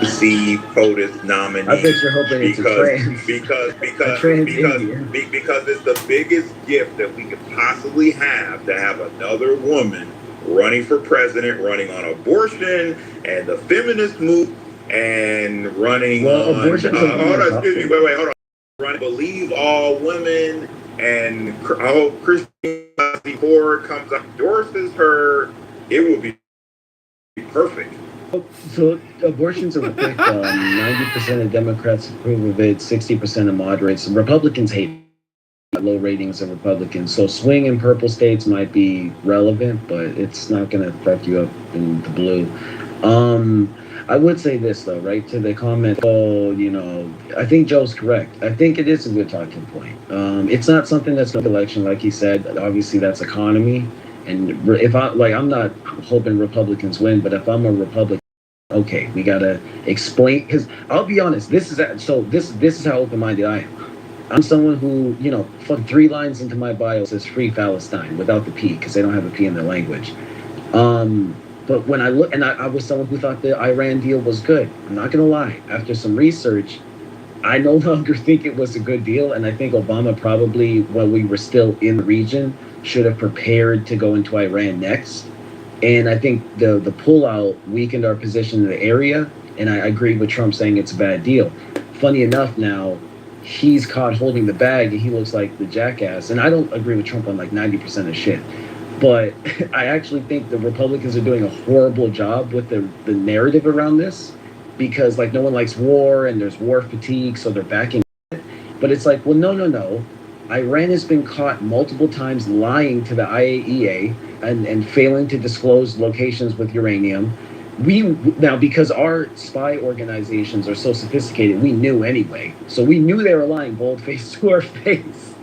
See POTUS nominee. I bet you're hoping it's a trans. Because it's the biggest gift that we could possibly have to have another woman running for president, running on abortion and the feminist movement, and running on abortion. hold on, excuse me, wait, hold on. Running believe all women, and I hope Christine Ford comes up endorses her. It would be perfect. So abortion's a quick 90% of Democrats approve of it, 60% of moderates. Republicans hate low ratings of Republicans. So swing in purple states might be relevant, but it's not going to fuck you up in the blue. I would say this though, right, to the comment, I think Joe's correct. I think it is a good talking point. It's not something that's an election, like he said. Obviously, that's economy. And if I'm not hoping Republicans win, but if I'm a Republican, okay, we gotta explain. Because I'll be honest, this is how open-minded I am. I'm someone who, fuck 3 lines into my bio says "Free Palestine" without the P, because they don't have a P in their language. But when I look, and I was someone who thought the Iran deal was good. I'm not gonna lie. After some research, I no longer think it was a good deal, and I think Obama probably, while we were still in the region, should have prepared to go into Iran next. And I think the pullout weakened our position in the area, and I agree with Trump saying it's a bad deal. Funny enough, now he's caught holding the bag, and he looks like the jackass. And I don't agree with Trump on like 90% of shit, but I actually think the Republicans are doing a horrible job with the narrative around this, because like no one likes war and there's war fatigue, so they're backing it. But it's like, well, no. Iran has been caught multiple times lying to the IAEA and failing to disclose locations with uranium. Now, because our spy organizations are so sophisticated, we knew anyway. So we knew they were lying bold-faced to our face.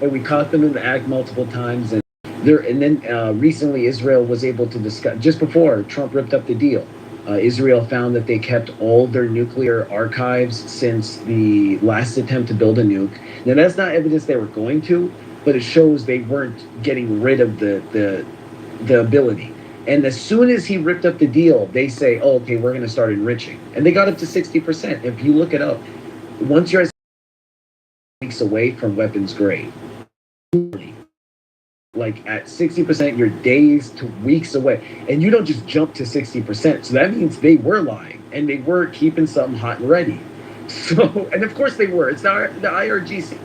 And we caught them in the act multiple times. And then recently Israel was able to discuss, just before Trump ripped up the deal, Israel found that they kept all their nuclear archives since the last attempt to build a nuke. Now, that's not evidence they were going to, but it shows they weren't getting rid of the ability. And as soon as he ripped up the deal, they say, oh, okay, we're going to start enriching. And they got up to 60%. If you look it up, once you're weeks away from weapons grade, like at 60%, you're days to weeks away, and you don't just jump to 60%. So that means they were lying, and they were keeping something hot and ready. So, and of course they were. It's the IRGC.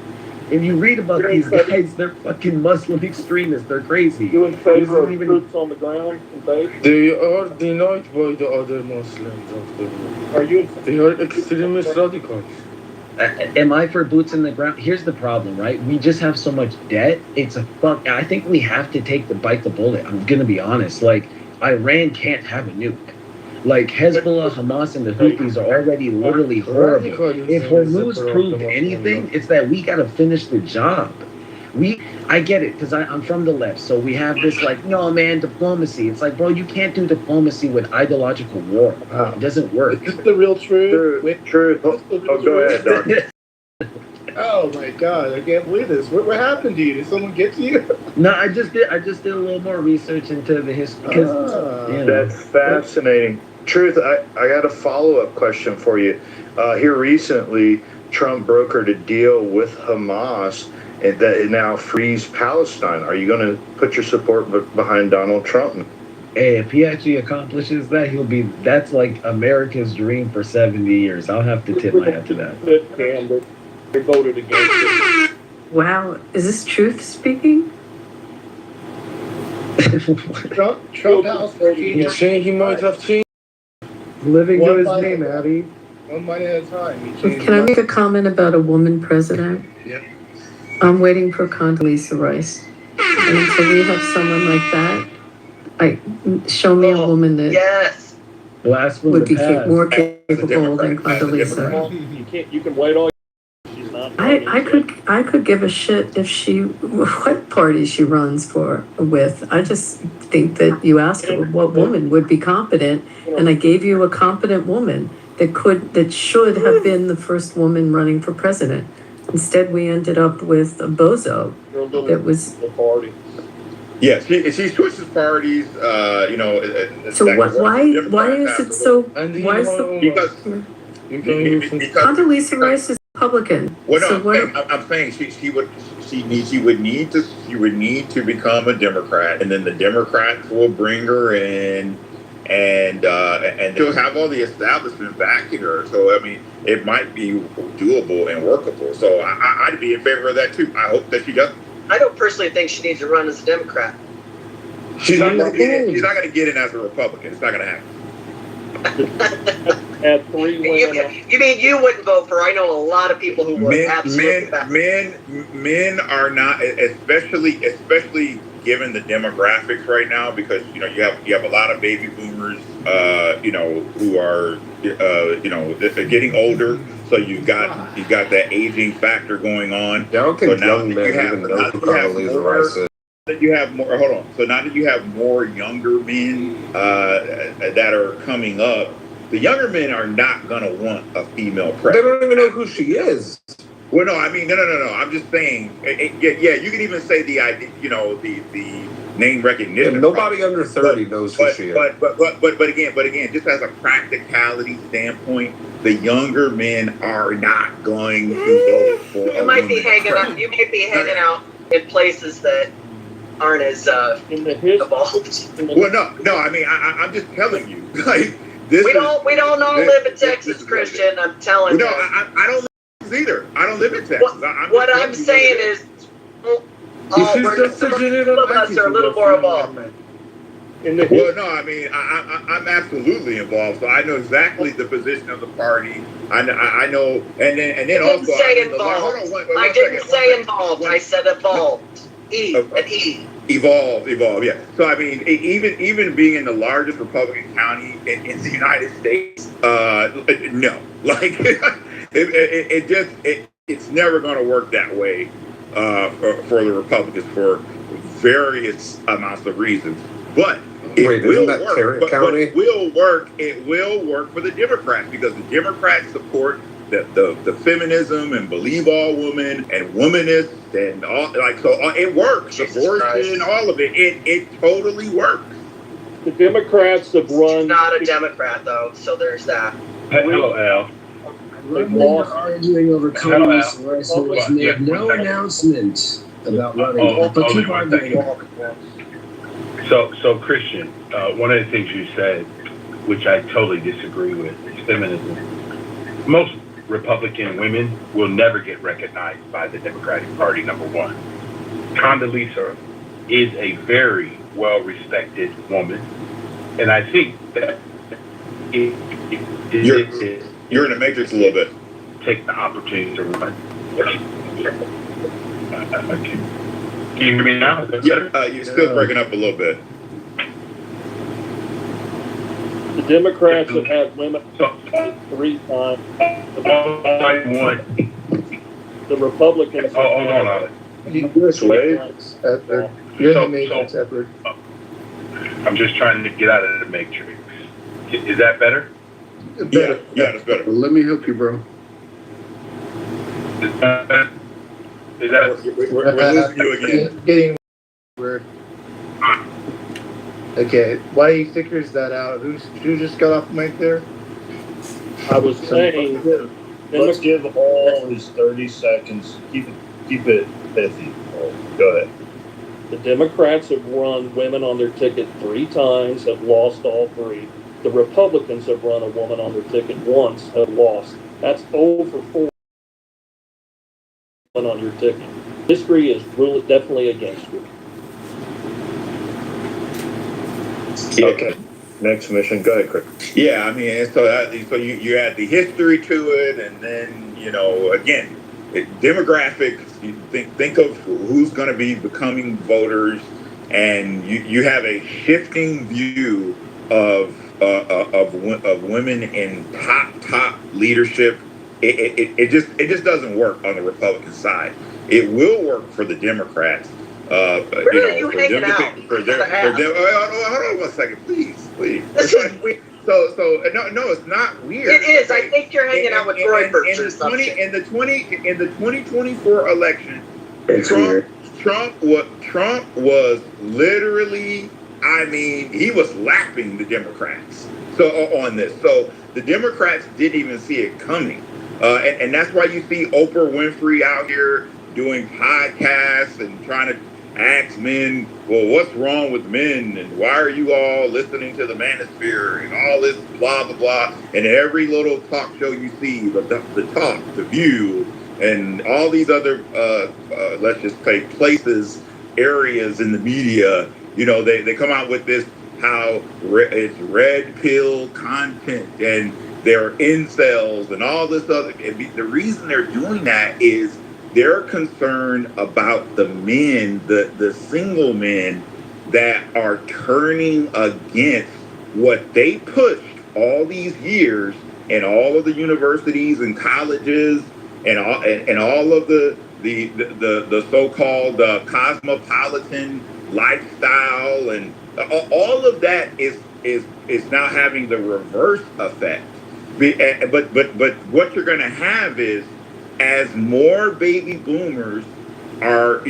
If you read about these guys, they're fucking Muslim extremists. They're crazy. You in favor of troops on the ground in base? They are denied by the other Muslims of the world. Are you? They are extremist radicals. Am I for boots in the ground? Here's the problem, right? We just have so much debt. It's a fuck. I think we have to bite the bullet. I'm gonna be honest. Like, Iran can't have a nuke. Like, Hezbollah, Hamas, and the Houthis are already literally horrible. If Hormuz proved anything, it's that we gotta finish the job. I get it, because I'm from the left, so we have this like, no man, diplomacy. It's like, bro, you can't do diplomacy with ideological war. It doesn't work. Is this the real truth? Truth. Oh, go ahead, Doc. Oh my God! I can't believe this. What happened to you? Did someone get to you? No, I just did a little more research into the history because That's fascinating. Truth, I got a follow-up question for you. Here recently, Trump brokered a deal with Hamas and that it now frees Palestine. Are you going to put your support behind Donald Trump? Hey, if he actually accomplishes that, that's like America's dream for 70 years. I'll have to tip my hat to that. They voted against it. Wow, is this Truth speaking? Trump House He might have changed. Living to his One name, bite- Abby. One bite at a time. He changed Can I his make a comment about a woman president? Yep. I'm waiting for Condoleezza Rice. And until we have someone like that, show me a woman that Yes. Last one would to be pass. more capable than As a Democrat. Condoleezza. You can wait all she's not. I could give a shit what party she runs with. I just think that you asked her what woman would be competent, and I gave you a competent woman that should have been the first woman running for president. Instead, we ended up with a bozo that was. The party. Yeah, she switches parties. So why is it so? Why is the Because Condoleezza Rice is Republican? Well, no, So I'm saying she would need to become a Democrat, and then the Democrats will bring her in, and she'll have all the establishment backing her. So I mean, it might be doable and workable. So I'd be in favor of that too. I hope that she does. I don't personally think she needs to run as a Democrat. She's not going to get in as a Republican. It's not going to happen. Had 3 women. You mean you wouldn't vote for her? I know a lot of people who would. Absolutely. Men are not, especially given the demographics right now, because you have a lot of baby boomers, who are getting older. So you've got that aging factor going on. Yeah, I don't think young men even know who Condoleezza Rice is. You have more. Hold on. So now that you have more younger men that are coming up, the younger men are not gonna want a female president. They don't even know who she is. Well, no. I mean, no. I'm just saying. Yeah. You can even say the idea. The name recognition. And nobody under 30 knows who she is. But again, just as a practicality standpoint, the younger men are not going to vote for. You might be hanging out in places that aren't as evolved. Well, no. I mean, I'm just telling you, like this. We don't all live in Texas, Christian. I'm telling you. No, I don't live in Texas either. I don't live in Texas. What I'm saying is, some of us are a little more involved. Well, no, I mean, I'm absolutely involved, so I know exactly the position of the party. I know, and then I didn't also say involved. I didn't say involved. I said evolved. Evolve, yeah. So I mean, even being in the largest Republican county in the United States, no, like it's never going to work that way for the Republicans for various amounts of reasons. But it will work. It will work for the Democrats because the Democrats support the feminism and believe all women and womanists and all it works. Abortion, all of it. It totally works. The Democrats have run. She's not a Democrat though, so there's that. Hello, Al. Women are arguing over Condoleezza Rice, who has made no announcement about running. But keep arguing. So Christian, one of the things you said, which I totally disagree with, is feminism. Most Republican women will never get recognized by the Democratic Party, number one. Condoleezza is a very well-respected woman, and I think that you're in the matrix a little bit. Take the opportunity to run. Can you hear me now? Yeah, you're still breaking up a little bit. The Democrats have had women 3 times. The Republicans. Hold on. I'm just trying to get out of the matrix. Is that better? Yeah, that's better. Let me help you, bro. Is that better? Is that we're losing you again. Getting weird. Okay, why do you figures that out? Who just got off mic there? I was saying, Let's give all his 30 seconds. Keep it pithy. Go ahead. the Democrats have run women on their ticket 3 times, have lost all 3. The Republicans have run a woman on their ticket once, have lost. That's over 4 women on your ticket. History is really definitely against you. Okay. Next mission. Go ahead, Chris. Yeah, I mean, and so you add the history to it, and then again, demographics. You think of who's going to be becoming voters, and you have a shifting view of women in top leadership. It just doesn't work on the Republican side. It will work for the Democrats. Where are you hanging out? Hold on 1 second, please. This is weird. So no, it's not weird. It is. I think you're hanging out with Troy or something. In the 2024 election, It's weird. Trump was literally, I mean, he was lapping the Democrats. So on this, so the Democrats didn't even see it coming, and that's why you see Oprah Winfrey out here doing podcasts and trying to ask men, well, what's wrong with men, and why are you all listening to the manosphere and all this blah blah blah. And every little talk show you see, the Talk, the View, and all these other let's just say places, areas in the media, they come out with this how it's red pill content and they're incels and all this other. The reason they're doing that is they're concerned about the men, the single men that are turning against what they pushed all these years in all of the universities and colleges and all of the so-called cosmopolitan lifestyle, and all of that is now having the reverse effect. But what you're going to have is, as more baby boomers are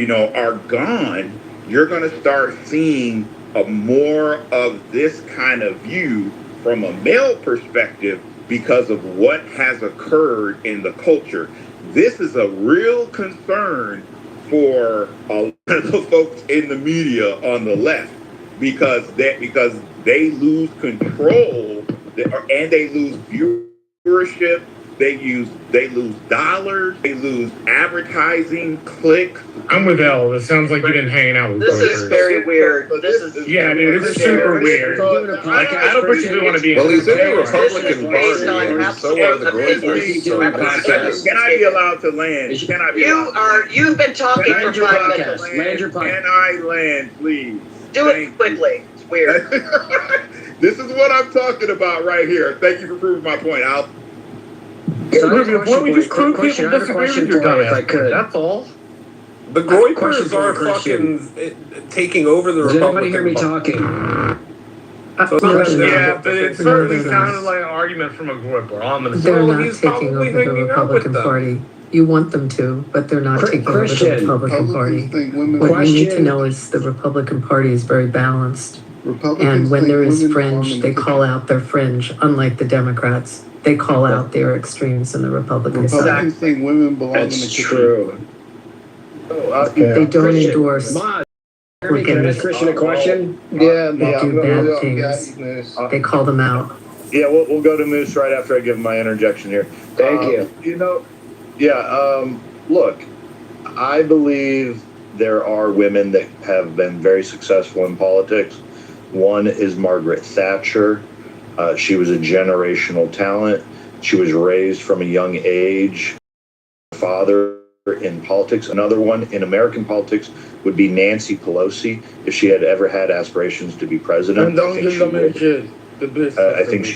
gone, you're going to start seeing more of this kind of view from a male perspective because of what has occurred in the culture. This is a real concern for a lot of the folks in the media on the left, because they lose control and they lose viewership. They lose dollars. They lose advertising clicks. I'm with Elle. It sounds like you've been hanging out with This is very weird. Yeah, dude, it's super weird. I don't particularly want to be. Well, he's in the This is Republican based Party, on and so are the Groypers. So Can I be allowed to land? You've been talking for 5 minutes. Land your podcast. Can I land, please? Do it quickly. It's weird. This is what I'm talking about right here. Thank you for proving my point. Why we just prove people disagree with your dumbass? That's all. The Groypers are fucking taking over the Does Republican anybody hear me Party. talking? Yeah, but it certainly sounded like an argument from a Groyper. I'm gonna say. They're Well, not he's taking probably over the hanging out with Republican them. Party. You want them to, but they're not taking over the Republican Party. What you need to know is the Republican Party is very balanced. And when there is fringe, they call out their fringe, unlike the Democrats. They call out their extremes in the Republican side. Republicans think women belong in the That's kitchen. true. They don't endorse. Maz, can I ask Christian a question? Yeah, They do bad things. They call them out. Yeah, we'll go to Moose right after I give my interjection here. Thank you. Look, I believe there are women that have been very successful in politics. One is Margaret Thatcher. She was a generational talent. She was raised from a young age. Father in politics. Another one in American politics would be Nancy Pelosi, if she had ever had aspirations to be president. And don't give them a shit. I think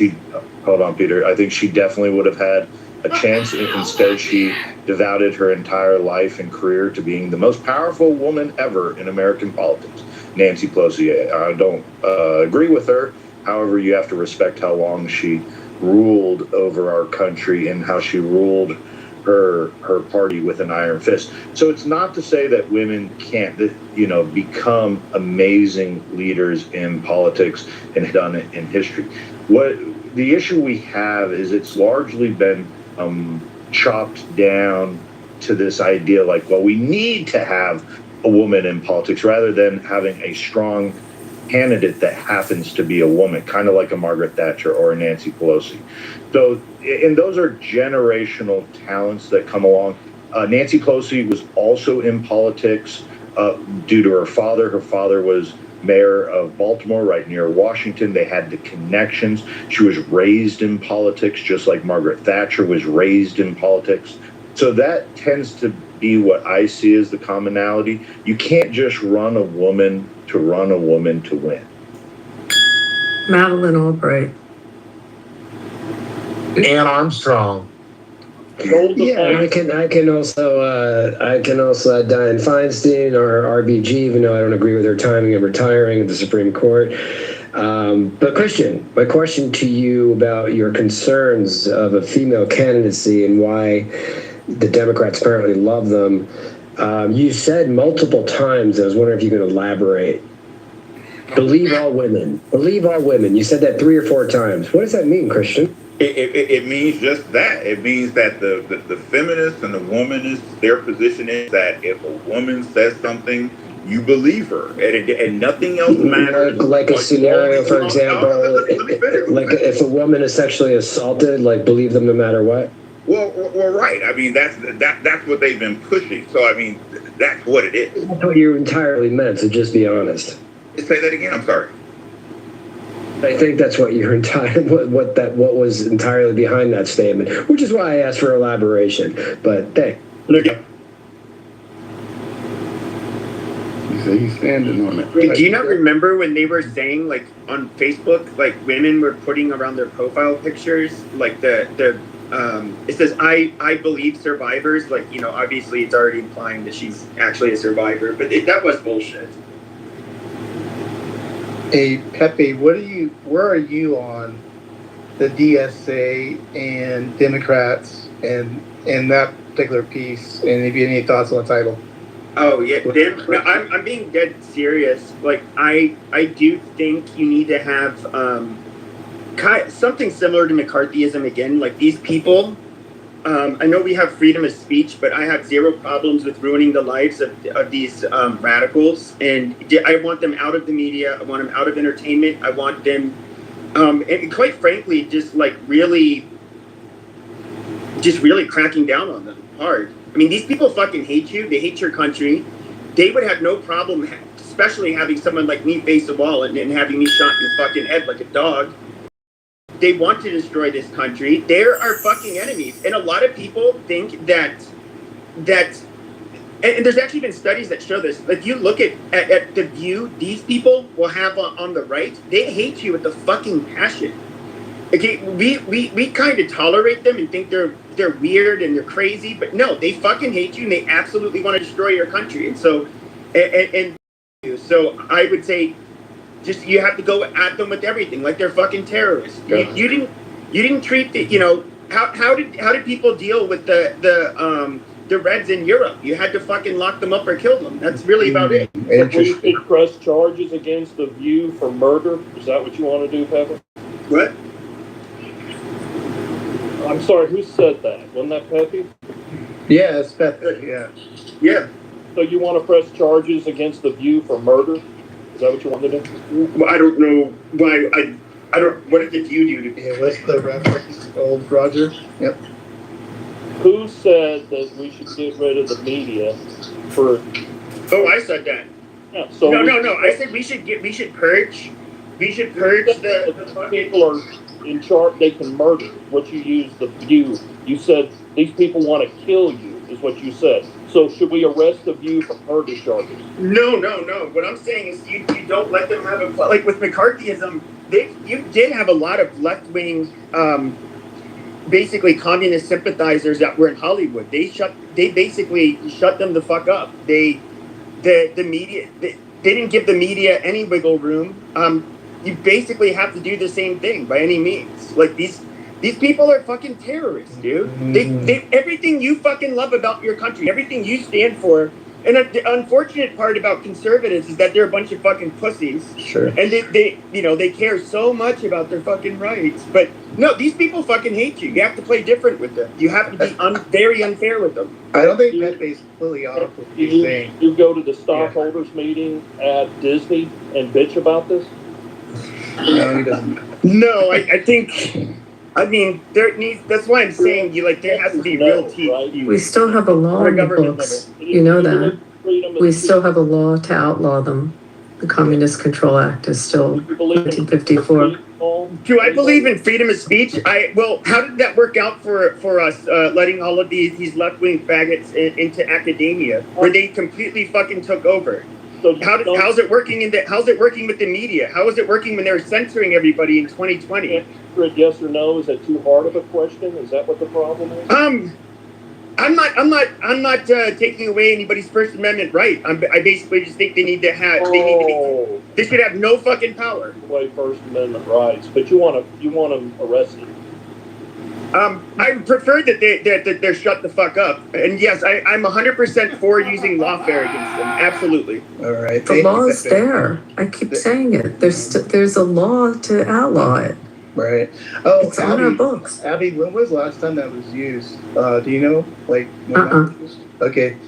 hold on, Peter. I think she definitely would have had a chance. Instead, she devoted her entire life and career to being the most powerful woman ever in American politics. Nancy Pelosi. I don't agree with her. However, you have to respect how long she ruled over our country and how she ruled her party with an iron fist. So it's not to say that women can't, become amazing leaders in politics and have done it in history. What the issue we have is it's largely been chopped down to this idea like, well, we need to have a woman in politics rather than having a strong candidate that happens to be a woman, kind of like a Margaret Thatcher or a Nancy Pelosi. So, and those are generational talents that come along. Nancy Pelosi was also in politics due to her father. Her father was mayor of Baltimore, right near Washington. They had the connections. She was raised in politics, just like Margaret Thatcher was raised in politics. So that tends to be what I see as the commonality. You can't just run a woman to win. Madeleine Albright. Ann Armstrong. Yeah, I can also add Dianne Feinstein or RBG, even though I don't agree with her timing of retiring at the Supreme Court. But Christian, my question to you about your concerns of a female candidacy and why the Democrats apparently love them. You said multiple times, I was wondering if you could elaborate. Believe all women. Believe all women. You said that 3 or 4 times. What does that mean, Christian? It means just that. It means that the feminists and the womanists, their position is that if a woman says something, you believe her, and nothing else matters. Like a scenario, for example, like if a woman is sexually assaulted, like believe them no matter what. Well, right. I mean, that's what they've been pushing. So, I mean, that's what it is. That's what you entirely meant. So just be honest. Say that again. I'm sorry. I think that's what you're what was entirely behind that statement, which is why I asked for elaboration. But hey, look at. He's standing on it. Do you not remember when they were saying, like, on Facebook, like, women were putting around their profile pictures, like it says I believe survivors, like, obviously it's already implying that she's actually a survivor, but that was bullshit. Hey Pepe, where are you on the DSA and Democrats and that particular piece? And if you have any thoughts on the title? Oh yeah, I'm being dead serious. Like I do think you need to have something similar to McCarthyism again. Like these people, I know we have freedom of speech, but I have zero problems with ruining the lives of these radicals. And I want them out of the media. I want them out of entertainment. I want them, and quite frankly, just really cracking down on them hard. I mean, these people fucking hate you. They hate your country. They would have no problem, especially having someone like me face a wall and having me shot in the fucking head like a dog. They want to destroy this country. They're our fucking enemies. And a lot of people think that and there's actually been studies that show this. If you look at the view these people will have on the right, they hate you with a fucking passion. Okay, we kind of tolerate them and think they're weird and they're crazy, but no, they fucking hate you and they absolutely want to destroy your country. And so so I would say, just you have to go at them with everything, like they're fucking terrorists. Yeah. You didn't treat the how did people deal with the Reds in Europe? You had to fucking lock them up or kill them. That's really about it. We could press charges against the View for murder. Is that what you want to do, Pepper? What? I'm sorry, who said that? Wasn't that Pepe? Yeah, it's Pepe. Yeah. Yeah. So you want to press charges against the View for murder? Is that what you want to do? Well, I don't know why. I don't. What did you do? Yeah, what's the reference? Old Roger. Yep. Who said that we should get rid of the media for? Oh, I said that. Yeah. So no. I said we should purge. We should purge the people are in charge. They can murder. What you use the View. You said these people want to kill you. Is what you said. So should we arrest the View for murder charges? No. What I'm saying is you don't let them have like with McCarthyism. You did have a lot of left wing, basically communist sympathizers that were in Hollywood. They basically shut them the fuck up. The media. They didn't give the media any wiggle room. You basically have to do the same thing by any means. Like these These people are fucking terrorists, dude. They everything you fucking love about your country, everything you stand for. And the unfortunate part about conservatives is that they're a bunch of fucking pussies. Sure. And they care so much about their fucking rights. But no, these people fucking hate you. You have to play different with them. You have to be very unfair with them. I don't think Pepe's completely off what he's saying. You go to the stockholders meeting at Disney and bitch about this? No, he doesn't. No, I think. I mean, that's why I'm saying there has to be real teeth. We still have a law in the books. You know that. We still have a law to outlaw them. The Communist Control Act is still 1954. Do I believe in freedom of speech? How did that work out for us, letting all of these left-wing faggots into academia, where they completely fucking took over? So how's it working how's it working with the media? How is it working when they're censoring everybody in 2020? Yes or no? Is that too hard of a question? Is that what the problem is? I'm not taking away anybody's First Amendment right. I basically just think they should have no fucking power. Away First Amendment rights, but you want them arrested. I prefer that they're shut the fuck up. And yes, I'm 100% for using lawfare against them. Absolutely. All right. The law is there. I keep saying it. There's a law to outlaw it. Right. Oh, it's on our books. Abby, when was the last time that was used? Do you know? When that was used? Okay.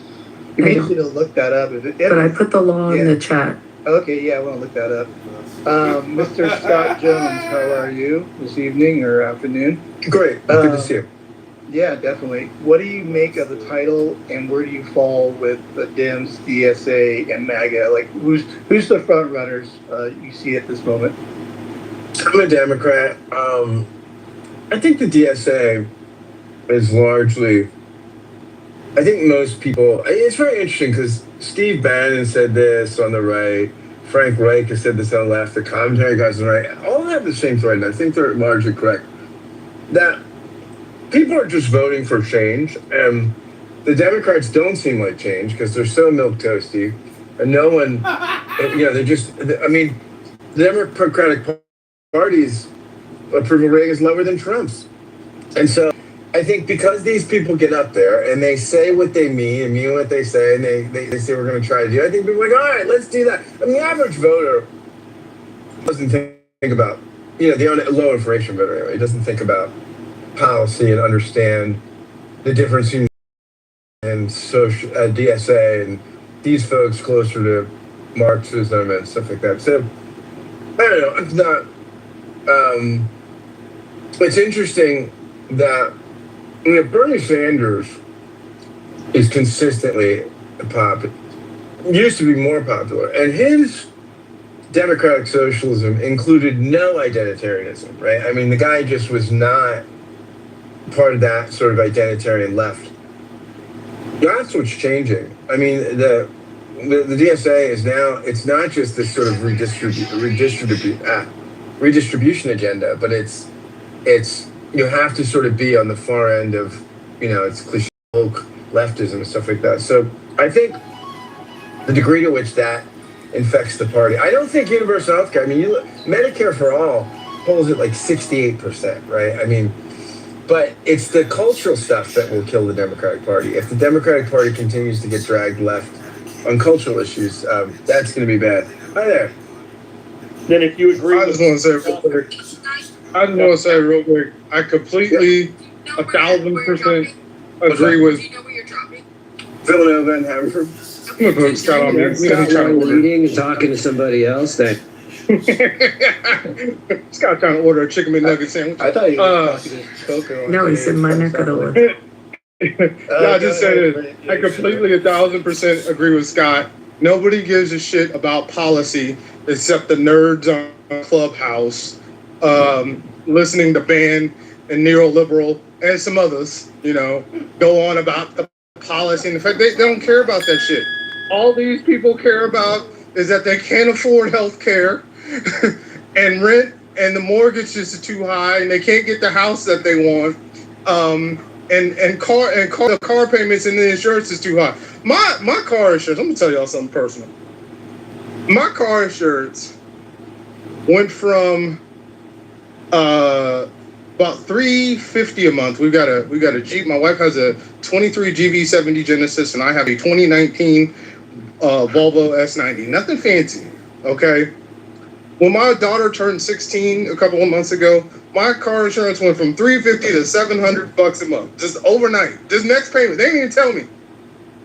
You may need to look that up. But I put the law in the chat. Okay, yeah, I want to look that up. Mr. Scott Jones, how are you this evening or afternoon? Great. Good to see you. Yeah, definitely. What do you make of the title, and where do you fall with the Dems, DSA, and MAGA? Like, who's the front runners you see at this moment? I'm a Democrat. I think the DSA is largely. I think most people. It's very interesting because Steve Bannon said this on the right. Frank Reich has said this on the left. The commentary guys on the right. All have the same thread, and I think they're largely correct. That people are just voting for change, and the Democrats don't seem like change because they're so milquetoasty, and no one. They're just. I mean, the Democratic Party's approval rating is lower than Trump's. And so I think because these people get up there and they say what they mean and mean what they say, and they say we're going to try to do, I think people are like, all right, let's do that. I mean, the average voter doesn't think about, the low information voter anyway, doesn't think about policy and understand the difference between and social DSA and these folks closer to Marxism and stuff like that. So I don't know. It's not. It's interesting that Bernie Sanders is consistently popular. Used to be more popular, and his democratic socialism included no identitarianism. Right? I mean, the guy just was not part of that sort of identitarian left. That's what's changing. I mean, the DSA is now. It's not just this sort of redistribution agenda, but it's you have to sort of be on the far end of it's cliche woke leftism and stuff like that. So I think the degree to which that infects the party. I don't think universal health care. I mean, Medicare for all polls at like 68%, right? I mean, but it's the cultural stuff that will kill the Democratic Party. If the Democratic Party continues to get dragged left on cultural issues, that's going to be bad. Hi there. Then if you agree, I just want to say real quick, I completely 1,000% agree with Villanova and Haverford. I'm gonna put Scott on mute. Leading and talking to somebody else that Scott trying to order a chicken McNugget sandwich. I thought you were talking to Coco. No, he's in my neck of the woods. I just said it. I completely 1,000% agree with Scott. Nobody gives a shit about policy except the nerds on Clubhouse, listening to Ban and Neoliberal and some others, go on about the policy. And the fact they don't care about that shit. All these people care about is that they can't afford health care and rent, and the mortgages are too high, and they can't get the house that they want. The car payments and the insurance is too high. My car insurance, I'm gonna tell y'all something personal. My car insurance went from about $350 a month. We got a Jeep. My wife has a 23 GV70 Genesis, and I have a 2019 Volvo S90. Nothing fancy, okay? When my daughter turned 16 a couple of months ago, my car insurance went from $350 to $700 a month, just overnight. This next payment, they didn't even tell me.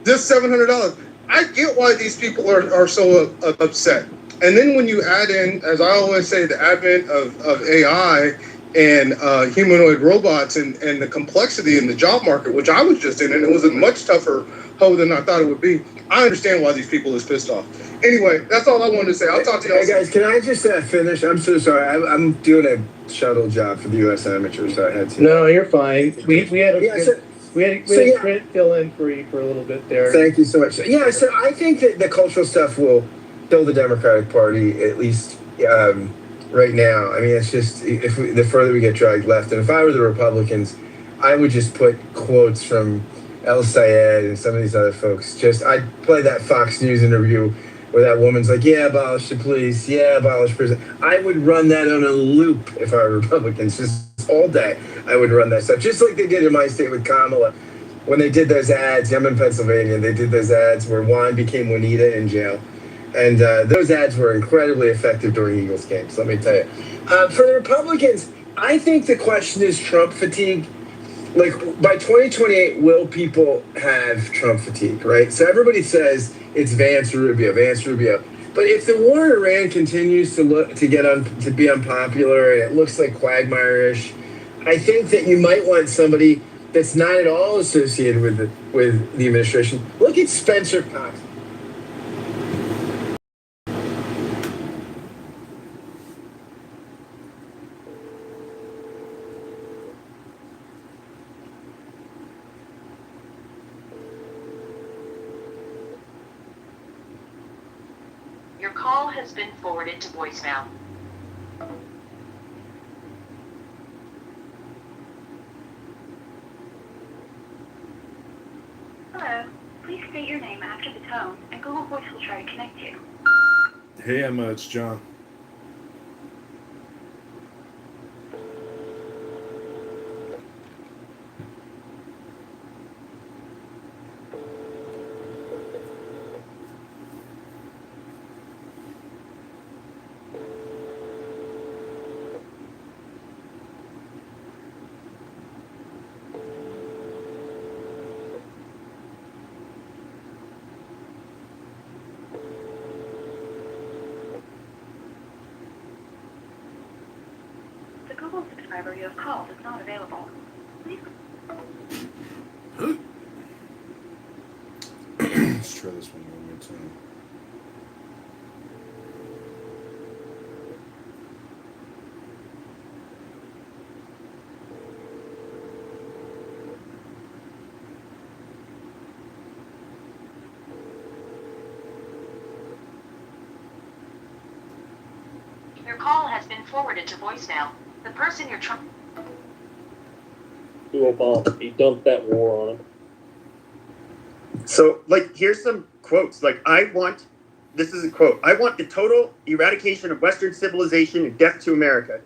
Just $700. I get why these people are so upset. And then when you add in, as I always say, the advent of AI and humanoid robots and the complexity in the job market, which I was just in, and it was a much tougher hoe than I thought it would be. I understand why these people is pissed off. Anyway, that's all I wanted to say. I'll talk to y'all. Hey guys, can I just finish? I'm so sorry. I'm doing a shuttle job for the U.S. Amateur, so I had to. No, you're fine. We had Trent fill in for you for a little bit there. Thank you so much. Yeah, so I think that the cultural stuff will kill the Democratic Party, at least right now. I mean, it's just, the further we get dragged left, and if I were the Republicans, I would just put quotes from El Sayed and some of these other folks. I'd play that Fox News interview where that woman's like, yeah, abolish the police, yeah, abolish prison. I would run that on a loop if I were Republicans, just all day. I would run that stuff, just like they did in my state with Kamala. When they did those ads, I'm in Pennsylvania, they did those ads where Juan became Juanita in jail. And those ads were incredibly effective during Eagles games, let me tell you. For the Republicans, I think the question is Trump fatigue. Like, by 2028, will people have Trump fatigue, right? So everybody says it's Vance Rubio. But if the war in Iran continues to be unpopular and it looks like Quagmire-ish, I think that you might want somebody that's not at all associated with the administration. Look at Spencer Cox. Your call has been forwarded to voicemail. Hello. Please state your name after the tone, and Google Voice will try to connect you. Hey Emma, it's John. The Google subscriber you have called is not available. Please. Let's try this one more time. Your call has been forwarded to voicemail. The person you're trying to Obama. He dumped that war on him. So, like, here's some quotes. Like, this is a quote. I want the total eradication of Western civilization and death to America.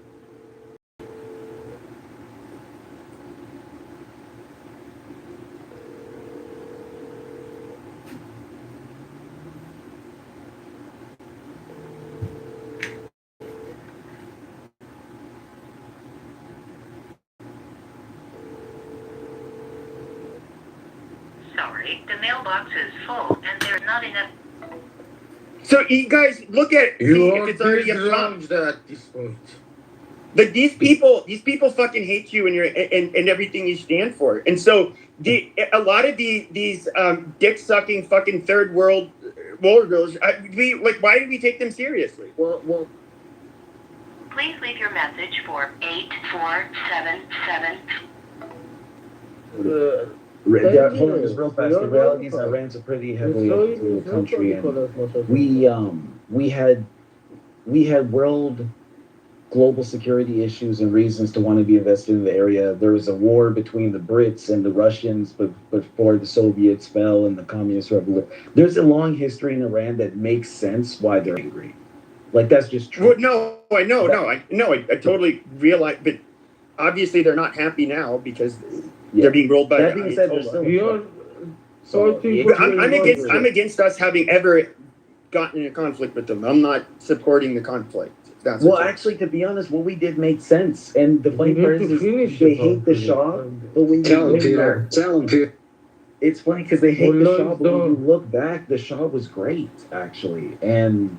Sorry, the mailbox is full and there's not enough. So you guys look at if it's already up top. At this point. But these people fucking hate you and everything you stand for. And so a lot of these dick sucking fucking third world girls, why do we take them seriously? Well. Please leave your message for 8477. Hold on, just real fast. The reality is Iran's a pretty heavily upheaval country, and we had world global security issues and reasons to want to be invested in the area. There was a war between the Brits and the Russians before the Soviets fell and the communist revolution. There's a long history in Iran that makes sense why they're angry. Like, that's just true. Well, no, I know. I totally realize, but obviously they're not happy now because they're being rolled by That the being said, there's Ayatollah. still I'm against us having ever gotten in a conflict with them. I'm not supporting the conflict. That's well, actually, to be honest, what we did made sense. And the funny part is they hate the Shah, but when you Tell him, look Peter. back, Tell him, Peter. it's funny because they hate the Shah, but when you look back, the Shah was great, actually. And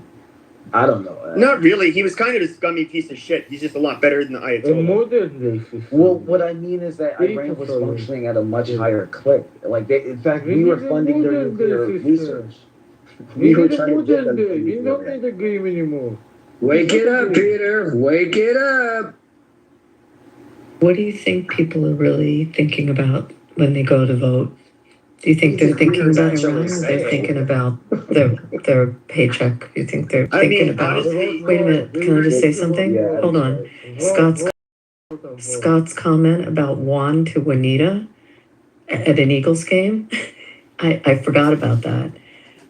I don't know. Not really. He was kind of a scummy piece of shit. He's just a lot better than the Ayatollah. Well, what I mean is that Iran was functioning at a much higher clip. Like, in fact, we were funding their nuclear research. We were trying to get them. We don't need a game anymore. Wake it up, Peter. Wake it up. What do you think people are really thinking about when they go to vote? Do you think they're thinking about Iran, or they're thinking about their paycheck? Do you think they're thinking about? honestly, Wait a minute. Can I just say something? Yeah, Hold on. Scott's comment about Juan to Juanita at an Eagles game. I forgot about that.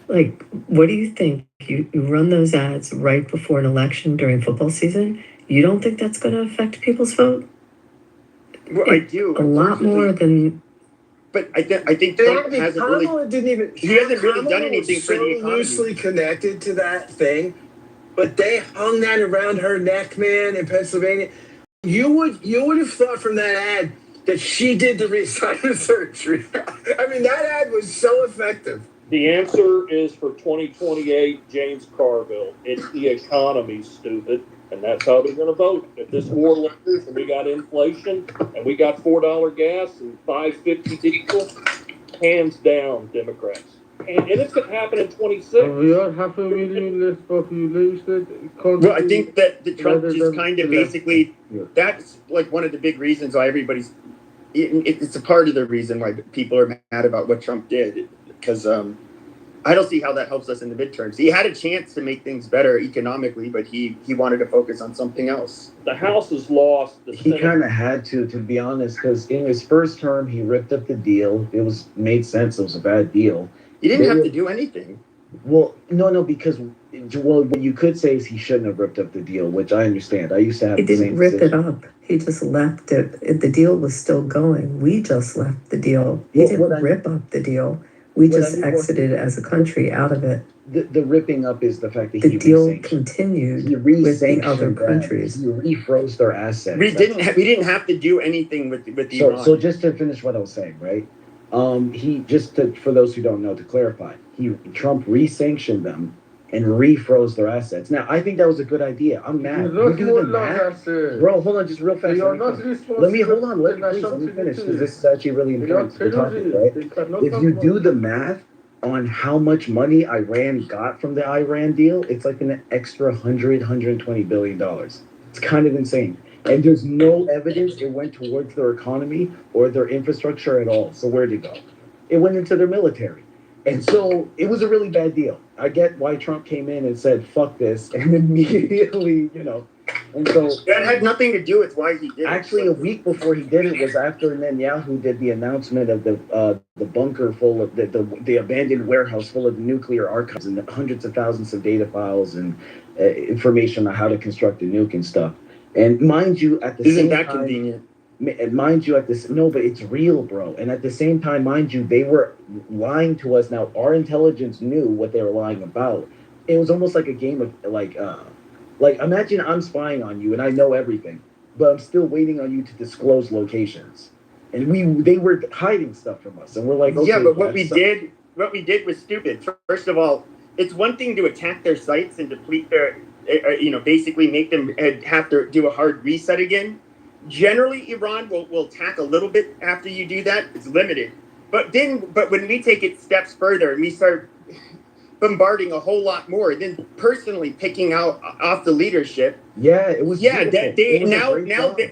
Like, what do you think? You run those ads right before an election during football season. You don't think that's going to affect people's vote? Well, I do. A lot more than. But I think Trump hasn't really. Kamala didn't even. He hasn't really done Kamala anything was for the so economy. loosely connected to that thing, but they hung that around her neck, man, in Pennsylvania. You would have thought from that ad that she did the reassignment surgery. I mean, that ad was so effective. The answer is for 2028, James Carville. It's the economy, stupid. And that's how they're going to vote. If this war lingers and we got inflation and we got $4 gas and $5.50 diesel, hands down, Democrats. And it's going to happen in 26. We are 500,000 less population. Well, I think that the Trump just kind of basically, that's like one of the big reasons why everybody's, it's a part of the reason why people are mad about what Trump did. Because I don't see how that helps us in the midterms. He had a chance to make things better economically, but he wanted to focus on something else. The House is lost. He kind of had to be honest, because in his first term, he ripped up the deal. It made sense. It was a bad deal. He didn't have to do anything. Well, no, because what you could say is he shouldn't have ripped up the deal, which I understand. I used to have. He didn't rip it up. He just left it. The deal was still going. We just left the deal. He didn't rip up the deal. We just exited as a country out of it. The ripping up is the fact that the deal continued with the other countries. He refroze their assets. We didn't have to do anything with Iran. So just to finish what I was saying, right? For those who don't know, to clarify, Trump re-sanctioned them and refroze their assets. Now, I think that was a good idea. I'm mad. You do the math, bro. Hold on, just real fast. Let me finish because this is actually really important. We're talking, right? If you do the math on how much money Iran got from the Iran deal, it's like an extra $120 billion. It's kind of insane. And there's no evidence it went towards their economy or their infrastructure at all. So where'd it go? It went into their military. And so it was a really bad deal. I get why Trump came in and said, fuck this, and immediately, and so... That had nothing to do with why he did it. Actually, a week before he did it was after Netanyahu did the announcement of the bunker full of, the abandoned warehouse full of nuclear archives and hundreds of thousands of data files and information on how to construct a nuke and stuff. And mind you, at the same time... Isn't that convenient? Mind you, no, but it's real, bro. And at the same time, mind you, they were lying to us. Now, our intelligence knew what they were lying about. It was almost like a game of like imagine I'm spying on you and I know everything, but I'm still waiting on you to disclose locations. And they were hiding stuff from us, and we're like, okay, yeah, but what we did was stupid. First of all, it's one thing to attack their sites and deplete their, basically make them have to do a hard reset again. Generally, Iran will attack a little bit after you do that. It's limited. But when we take it steps further and we start bombarding a whole lot more, then personally picking off the leadership. Yeah, it was. Yeah,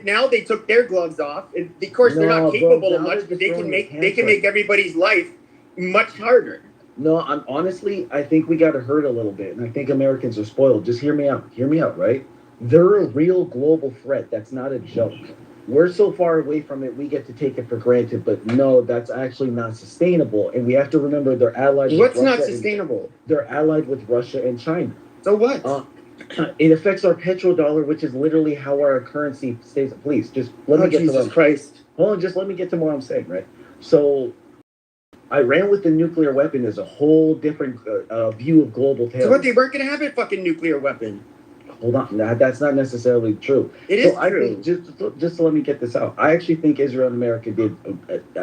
now they took their gloves off. And of course, they're not capable of much, but they can make everybody's life much harder. No, honestly, I think we got hurt a little bit, and I think Americans are spoiled. Just hear me out, right? They're a real global threat. That's not a joke. We're so far away from it, we get to take it for granted. But no, that's actually not sustainable. And we have to remember they're allied with Russia. What's not sustainable? They're allied with Russia and China. So what? It affects our petrodollar, which is literally how our currency stays. Please, just let me get to Jesus what. Christ. Hold on, just let me get to what I'm saying, right? So, Iran with the nuclear weapon is a whole different view of global terrorism. So what, they weren't going to have a fucking nuclear weapon? Hold on, that's not necessarily true. It so is I true. think just to let me get this out. I actually think Israel and America did.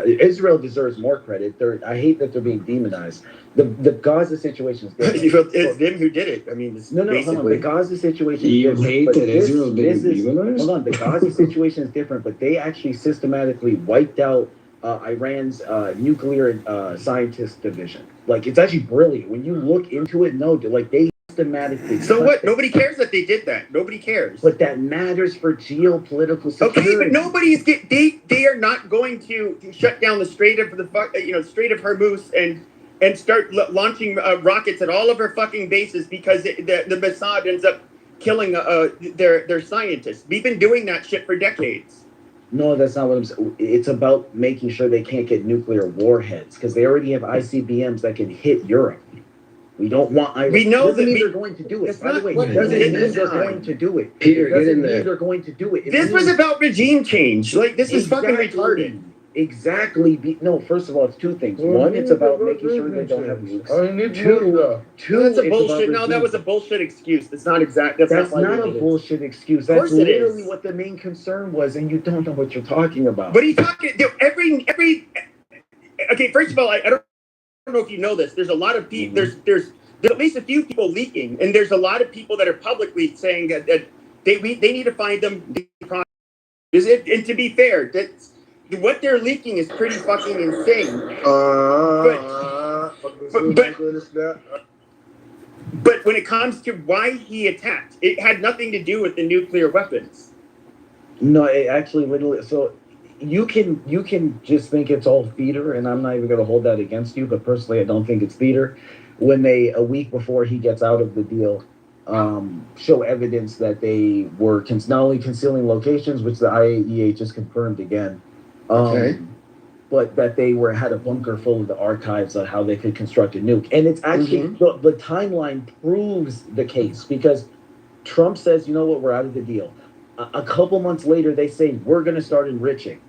Israel deserves more credit. I hate that they're being demonized. The Gaza situation is different. It's them who did it. I mean, it's No, basically. hold on. The Gaza situation is You different. hate but that Israel's being demonized? Hold on. The Gaza situation is different, but they actually systematically wiped out Iran's nuclear scientist division. Like, it's actually brilliant. When you look into it, no, like, they systematically. So what? Nobody cares that they did that. Nobody cares. But that matters for geopolitical security. Okay, but nobody's they are not going to shut down the Strait of Strait of Hormuz and start launching rockets at all of our fucking bases because the Mossad ends up killing their scientists. We've been doing that shit for decades. No, that's not what I'm saying. It's about making sure they can't get nuclear warheads because they already have ICBMs that can hit Europe. We don't want Iran. We know that they're going to do it. By the way, it doesn't mean they're going to do it. Peter, It doesn't get in mean there. they're going to do it. This was about regime change. Like, this is fucking retarded. Exactly. No, first of all, it's two things. One, it's about making sure they don't have nukes. Two, That's a it's bullshit. about No, that regime. was a bullshit excuse. That's not exact. That's That's not not a bullshit excuse. That's course it literally is. what the main concern was, and you don't know what you're talking about. What are you talking? Every. Okay, first of all, I don't know if you know this. There's a lot of people. There's at least a few people leaking, and there's a lot of people that are publicly saying that they need to find them. And to be fair, what they're leaking is pretty fucking insane. But when it comes to why he attacked, it had nothing to do with the nuclear weapons. No, it actually literally. So you can just think it's all theater, and I'm not even going to hold that against you. But personally, I don't think it's theater. When they, a week before he gets out of the deal, show evidence that they were not only concealing locations, which the IAEA just confirmed again, but that they had a bunker full of the archives on how they could construct a nuke. And it's actually the timeline proves the case because Trump says, you know what, we're out of the deal. A couple months later, they say we're going to start enriching.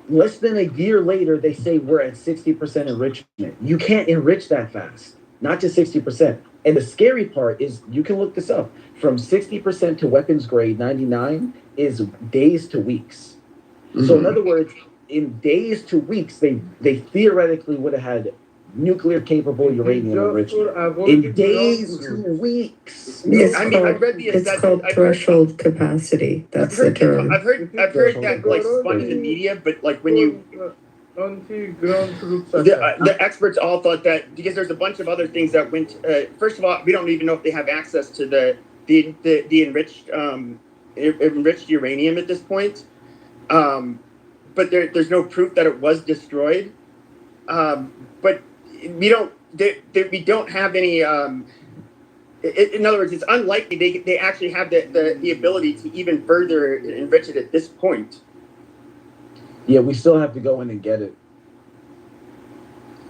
Less than a year later, they say we're at 60% enrichment. You can't enrich that fast. Not to 60%. And the scary part is, you can look this up, from 60% to weapons grade 99 is days to weeks. So in other words, in days to weeks, they theoretically would have had nuclear capable uranium enrichment. In days to weeks. It's called threshold capacity. That's the term. I've heard that like spun in the media, but like when you the experts all thought that because there's a bunch of other things that went. First of all, we don't even know if they have access to the enriched uranium at this point. But there's no proof that it was destroyed. But we don't have any. In other words, it's unlikely they actually have the ability to even further enrich it at this point. Yeah, we still have to go in and get it.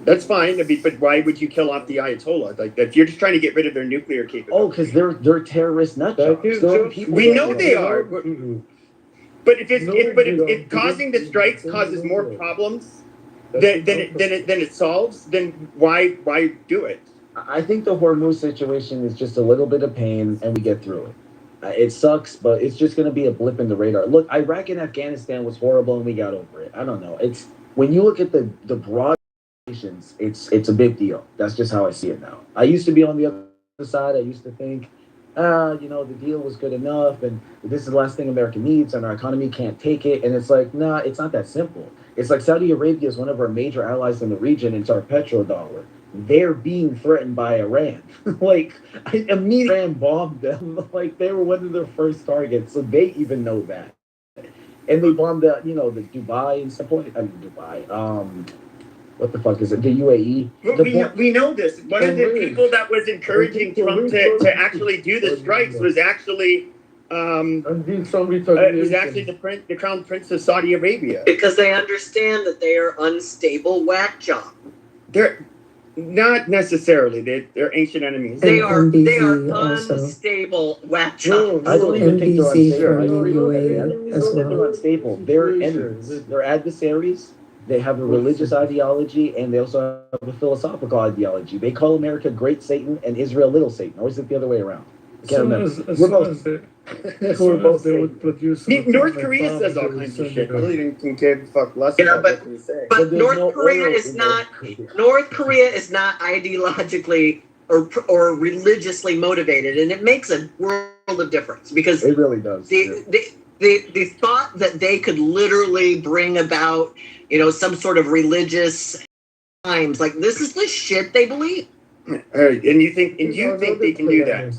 That's fine. I mean, but why would you kill off the Ayatollah? Like, if you're just trying to get rid of their nuclear capability. Oh, because they're terrorist nutjobs. We know they are. But if causing the strikes causes more problems than it solves, then why do it? I think the Hormuz situation is just a little bit of pain, and we get through it. It sucks, but it's just going to be a blip in the radar. Look, Iraq and Afghanistan was horrible, and we got over it. I don't know. It's when you look at the broad nations, it's a big deal. That's just how I see it now. I used to be on the other side. I used to think, the deal was good enough, and this is the last thing America needs, and our economy can't take it. And it's like, nah, it's not that simple. It's like Saudi Arabia is one of our major allies in the region. It's our petrodollar. They're being threatened by Iran. Like, immediately Iran bombed them. Like, they were one of their first targets, so they even know that. And they bombed the Dubai and stuff. Dubai. What the fuck is it? The UAE. We know this. One of the people that was encouraging Trump to actually do the strikes was actually the Crown Prince of Saudi Arabia. Because they understand that they are unstable whack job. Not necessarily. They're ancient enemies. They And are MBZ also. unstable whack No, chops. I don't even think they're NBZ unstable. I from don't the even UAE as think they're well. unstable. They're enemies. They're adversaries. They have a religious ideology, and they also have a philosophical ideology. They call America Great Satan and Israel Little Satan, or is it the other way around? I can't remember. We're both. We're both Satan. North Korea says all kinds of shit. I really didn't give a fuck less You know, about what they say. But North Korea is not. North Korea is not ideologically or religiously motivated, and it makes a world of difference because It really does. the thought that they could literally bring about, you know, some sort of religious times, like this is the shit they believe. And you think they can do that?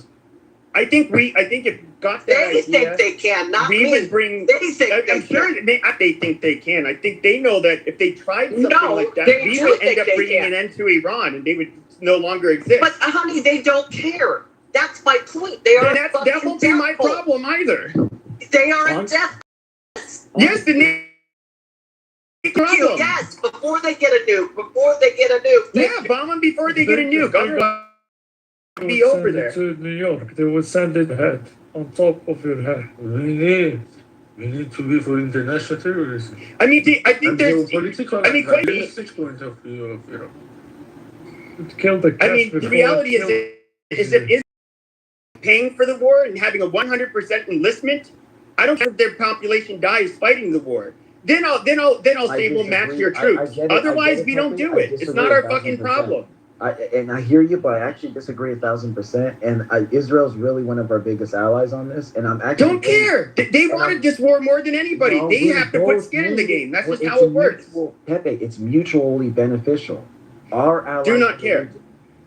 I think if got that They idea, think they can, not we me. would bring. They think I'm sure they think they can. I think they know that if they tried something like that, they we do would think end up they bringing can. an end to Iran, and they would no longer exist. But honey, they don't care. That's my point. They are. That won't be my problem either. They are a death. Yes, the problem. Yes, before they get a nuke. Before they get a nuke. Yeah, bomb them before they get a nuke. Be over there. To New York, they will send it head on top of your head. We need to be for international terrorism. I mean, I think there's political. I mean, quite. 6 point of view of Europe. Kill the. I mean, the reality is if Israel paying for the war and having a 100% enlistment, I don't care if their population dies fighting the war. Then I'll say we'll match your troops. Otherwise, we don't do it. It's not our fucking problem. I hear you, but I actually disagree 1,000%. And Israel's really one of our biggest allies on this. And I'm actually don't care. They wanted this war more than anybody. No, they have to put skin in the game. That's just how it works. Pepe, it's mutually beneficial. Our allies do not care.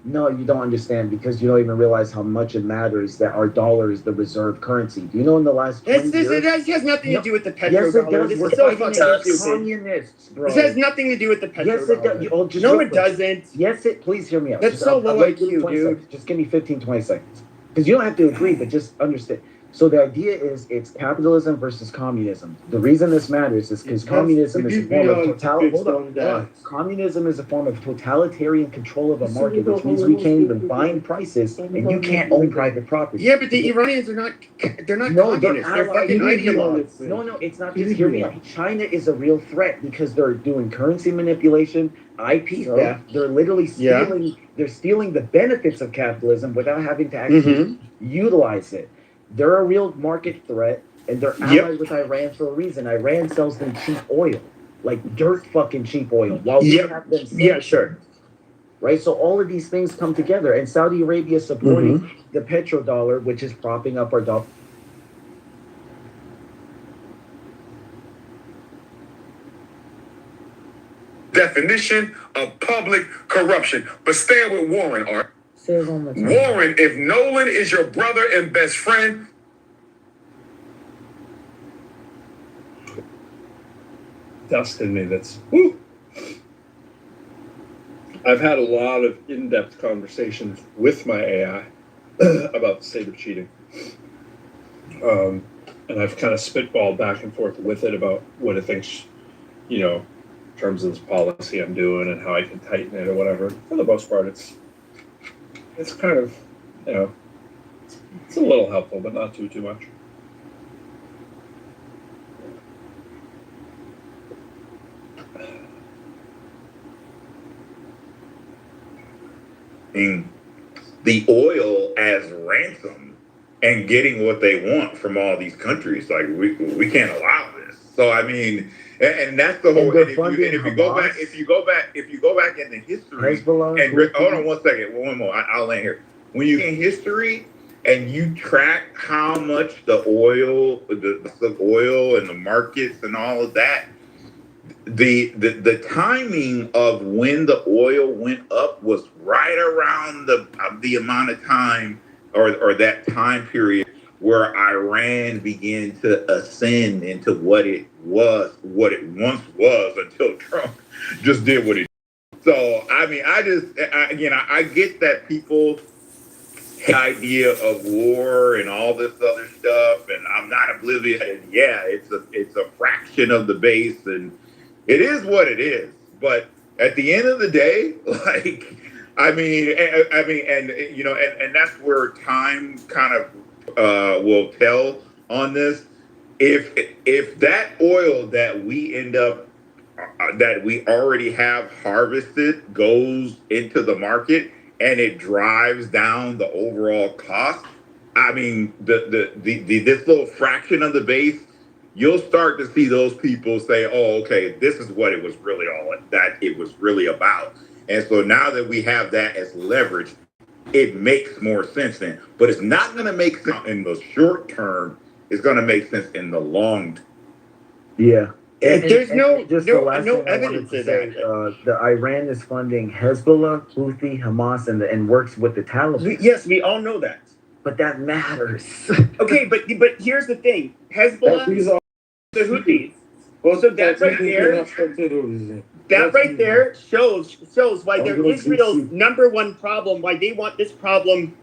No, you don't understand because you don't even realize how much it matters that our dollar is the reserve currency. Do you know in the last 20 years? It has nothing to do with the petrodollar. Yes, it does. This We're is so fighting fucking against communists, bro. This has nothing to do with the petrodollar. Yes, it does. No, it doesn't. Yes, it. Please hear me out. That's so low IQ, dude. Seconds. Just give me 15, 20 seconds. Because you don't have to agree, but just understand. So the idea is it's capitalism versus communism. The reason this matters is because communism is a form of communism is a form of totalitarian control of a market, which means we can't even bind prices and you can't own private property. Yeah, but the Iranians are not communists. They're fucking ideologues. No, it's not. Just hear me out. China is a real threat because they're doing currency manipulation, IP theft. They're literally stealing. They're stealing the benefits of capitalism without having to actually utilize it. They're a real market threat, and they're allied with Iran for a reason. Iran sells them cheap oil, like dirt fucking cheap oil, while we have them sure. Right? So all of these things come together, and Saudi Arabia is supporting the petrodollar, which is propping up our dollar. Definition of public corruption. But staying with Warren, Art. Warren, if Nolan is your brother and best friend, dust in me that's woo. I've had a lot of in-depth conversations with my AI about the state of cheating. And I've kind of spitballed back and forth with it about what it thinks, you know, in terms of this policy I'm doing and how I can tighten it or whatever. For the most part, it's kind of, you know, it's a little helpful, but not too much. the oil as ransom and getting what they want from all these countries. Like we can't allow this. So I mean, and that's the whole. And if you go back into history, and hold on one second, one more. I'll land here. When you in history and you track how much the oil and the markets and all of that, the timing of when the oil went up was right around the amount of time or that time period where Iran began to ascend into what it once was until Trump just did what he did. So I mean, I get that people idea of war and all this other stuff, and I'm not oblivious. And yeah, it's a fraction of the base, and it is what it is. But at the end of the day, like and you know, and that's where time kind of will tell on this. If that oil that we end up that we already have harvested goes into the market and it drives down the overall cost, I mean, the this little fraction of the base, you'll start to see those people say, "Oh, okay, this is what it was really all that it was really about." And so now that we have that as leverage, it makes more sense then. But it's not going to make sense in the short term. It's going to make sense in the long term. Yeah. There's just the last thing I wanted evidence to of say, that. the Iran is funding Hezbollah, Houthi, Hamas, and works with the Taliban. Yes, we all know that. But that matters. Okay, but here's the thing: Hezbollah, the Houthis. Well, so that right there shows why they're Israel's number one problem. Why they want this problem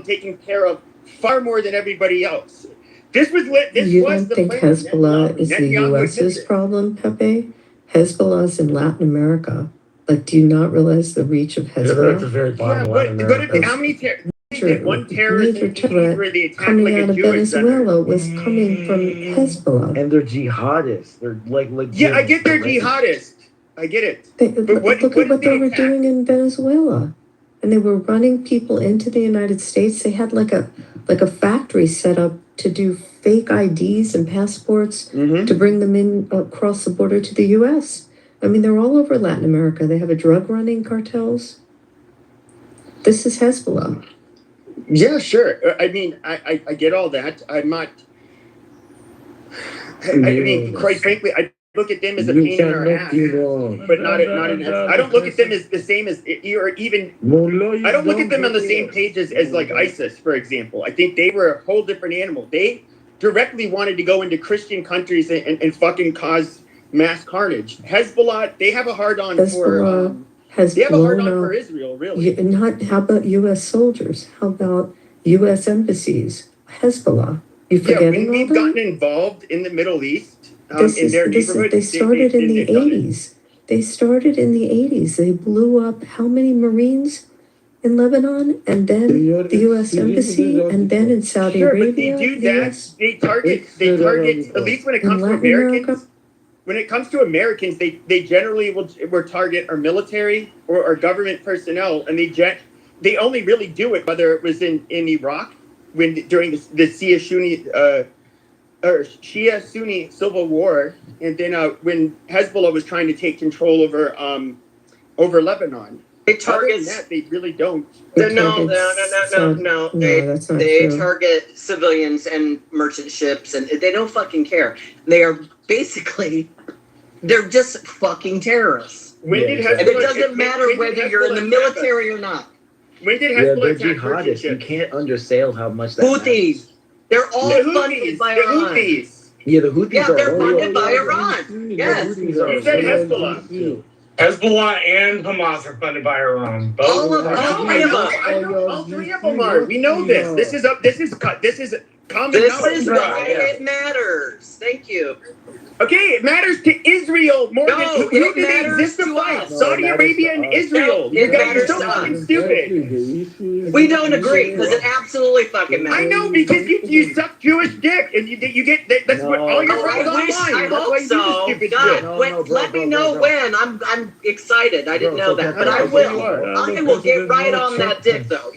taken care of far more than everybody else. This was You don't think Hezbollah is the U.S.'s problem, Pepe? Hezbollah's in Latin America. Like, do you not realize the reach of Hezbollah? At the very bottom of But Latin America. how many one terrorist where they attacked coming like out a of Jewish Venezuela was coming from Hezbollah. And they're jihadists. They're like Yeah, I get they're jihadists. I get it. But look at what they were doing in Venezuela. And they were running people into the United States. They had like a factory set up to do fake IDs and passports to bring them in across the border to the U.S. I mean, they're all over Latin America. They have a drug running cartels. This is Hezbollah. Yeah, sure. I mean, I get all that. I'm not. I mean, quite frankly, I look at them as a pain in our ass, but not an. I don't look at them as the same as or even. I don't look at them on the same page as like ISIS, for example. I think they were a whole different animal. They directly wanted to go into Christian countries and fucking cause mass carnage. Hezbollah, they have a hard on for. They have a hard on for Israel, really. How about U.S. soldiers? How about U.S. embassies? Hezbollah. You forgetting we've gotten involved in the Middle East in their neighborhood. They started in the 80s. They started in the 80s. They blew up how many Marines in Lebanon, and then the U.S. embassy, and then in Saudi Arabia. But they do that. They target. At least when it comes to Americans. When it comes to Americans, they generally will target our military or government personnel, and they only really do it whether it was in Iraq during the Shia Sunni civil war, and then when Hezbollah was trying to take control over Lebanon. It targets that they really don't. No. They target civilians and merchant ships, and they don't fucking care. They are basically, they're just fucking terrorists. And it doesn't matter whether you're in the military or not. When did Hezbollah attack jihadists? You can't undersell how much that Houthis. They're all funded by Iran. Yeah, the Houthis yeah, are they're all funded by Iran. Yes. You said Hezbollah. Hezbollah and Hamas are funded by Iran. All three of them are. We know this. This is common knowledge. This is why it matters. Thank you. Okay, it matters to Israel more than who do they exist to fight? Saudi Arabia and Israel. You guys are so fucking stupid. We don't agree because it absolutely fucking matters. I know because you suck Jewish dick and you get that's what all your friends online. I hope so. God, let me know when. I'm excited. I didn't know that, but I will. I will get right on that dick though.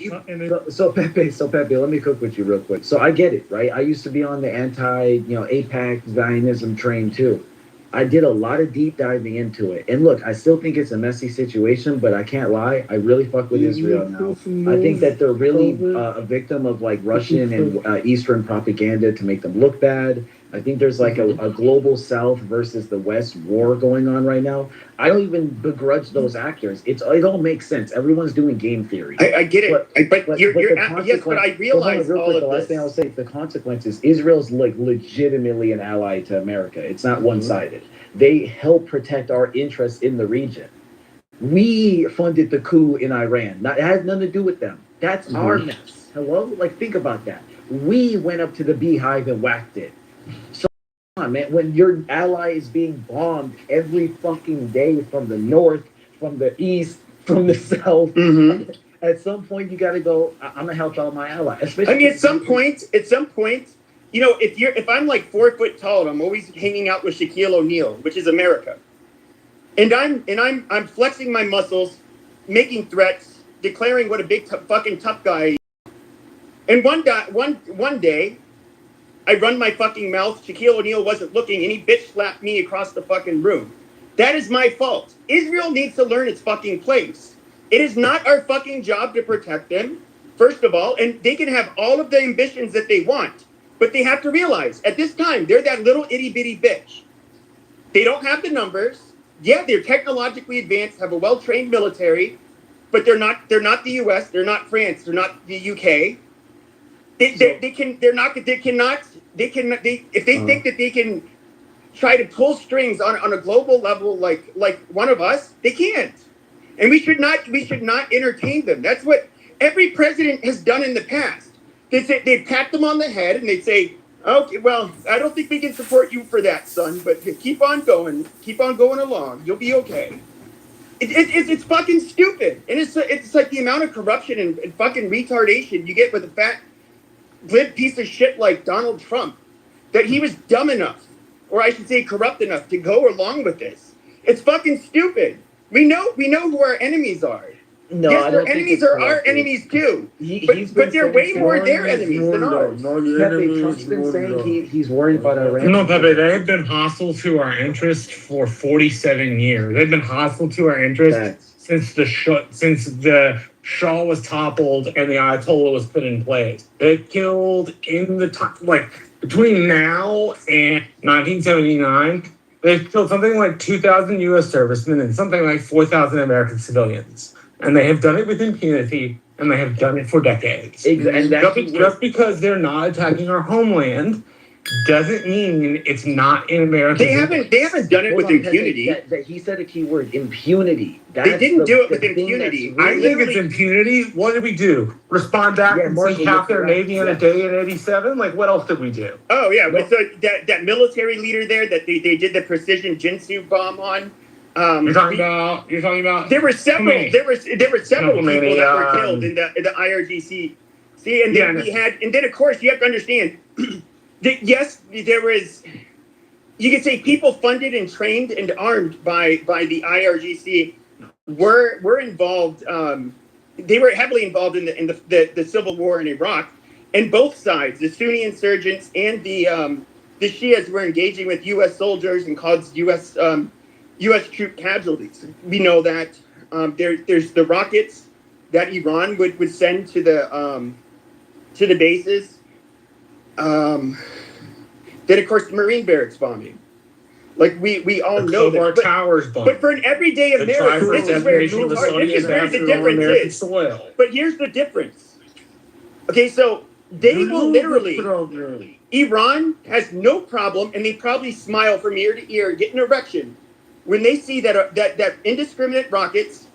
So Pepe, let me cook with you real quick. So I get it, right? I used to be on the APAC Zionism train too. I did a lot of deep diving into it. And look, I still think it's a messy situation, but I can't lie. I really fuck with Israel now. I think that they're really a victim of like Russian and Eastern propaganda to make them look bad. I think there's like a global South versus the West war going on right now. I don't even begrudge those actors. It all makes sense. Everyone's doing game theory. I get it. But yes, but I realize all of this. The last thing I'll say, the consequences, Israel's like legitimately an ally to America. It's not one-sided. They help protect our interests in the region. We funded the coup in Iran. It has nothing to do with them. That's our mess. Hello? Like, think about that. We went up to the beehive and whacked it. So, come on, man, when your ally is being bombed every fucking day from the north, from the east, from the South. Mm-hmm. At some point, you got to go. I'm gonna help out my ally. I mean, at some point, you know, if I'm like 4 foot tall and I'm always hanging out with Shaquille O'Neal, which is America, and I'm flexing my muscles, making threats, declaring what a big fucking tough guy. And one day, I run my fucking mouth. Shaquille O'Neal wasn't looking, and he bitch slapped me across the fucking room. That is my fault. Israel needs to learn its fucking place. It is not our fucking job to protect them, first of all, and they can have all of the ambitions that they want, but they have to realize at this time they're that little itty bitty bitch. They don't have the numbers. Yeah, they're technologically advanced, have a well-trained military, but they're not the US, they're not France, they're not the UK. If they think that they can try to pull strings on a global level like one of us, they can't. And we should not entertain them. That's what every president has done in the past. They'd pat them on the head and they'd say, okay, well, I don't think we can support you for that, son, but keep on going along. You'll be okay. It's fucking stupid. And it's like the amount of corruption and fucking retardation you get with a fat glib piece of shit like Donald Trump, that he was dumb enough, or I should say corrupt enough, to go along with this. It's fucking stupid. We know who our enemies are. No, yes, I their don't think enemies it's are our corrupted. enemies too. He's But they're been way saying- more their enemies than ours. Pepe, Trump's been saying he's worried about Iran. No, Pepe, they've been hostile to our interests for 47 years. They've been hostile to our interests since the Shah was toppled and the Ayatollah was put in place. They killed in the top, like between now and 1979, they've killed something like 2,000 U.S. servicemen and something like 4,000 American civilians. And they have done it with impunity, and they have done it for decades. And just because they're not attacking our homeland doesn't mean it's not in America. They haven't done it with impunity. He said a key word: impunity. They didn't do it with impunity. I think it's impunity. What did we do? Respond back and sink half their navy in a day in '87? Like, what else did we do? Oh yeah, but so that military leader there that they did the precision Jinsu bomb on. You're talking about. There were several. There were several people that were killed in the IRGC. See, and then and then of course you have to understand. Yes, there was. You could say people funded and trained and armed by the IRGC were involved. They were heavily involved in the civil war in Iraq, and both sides, the Sunni insurgents and the Shias, were engaging with U.S. soldiers and caused U.S. troop casualties. We know that. There's the rockets that Iran would send to the bases. Then of course the Marine barracks bombing, like we all know that. Towers bombing. But for an everyday American, this is where the difference is. But here's the difference. Okay, so they will literally. Iran has no problem, and they probably smile from ear to ear, get an erection when they see that indiscriminate rockets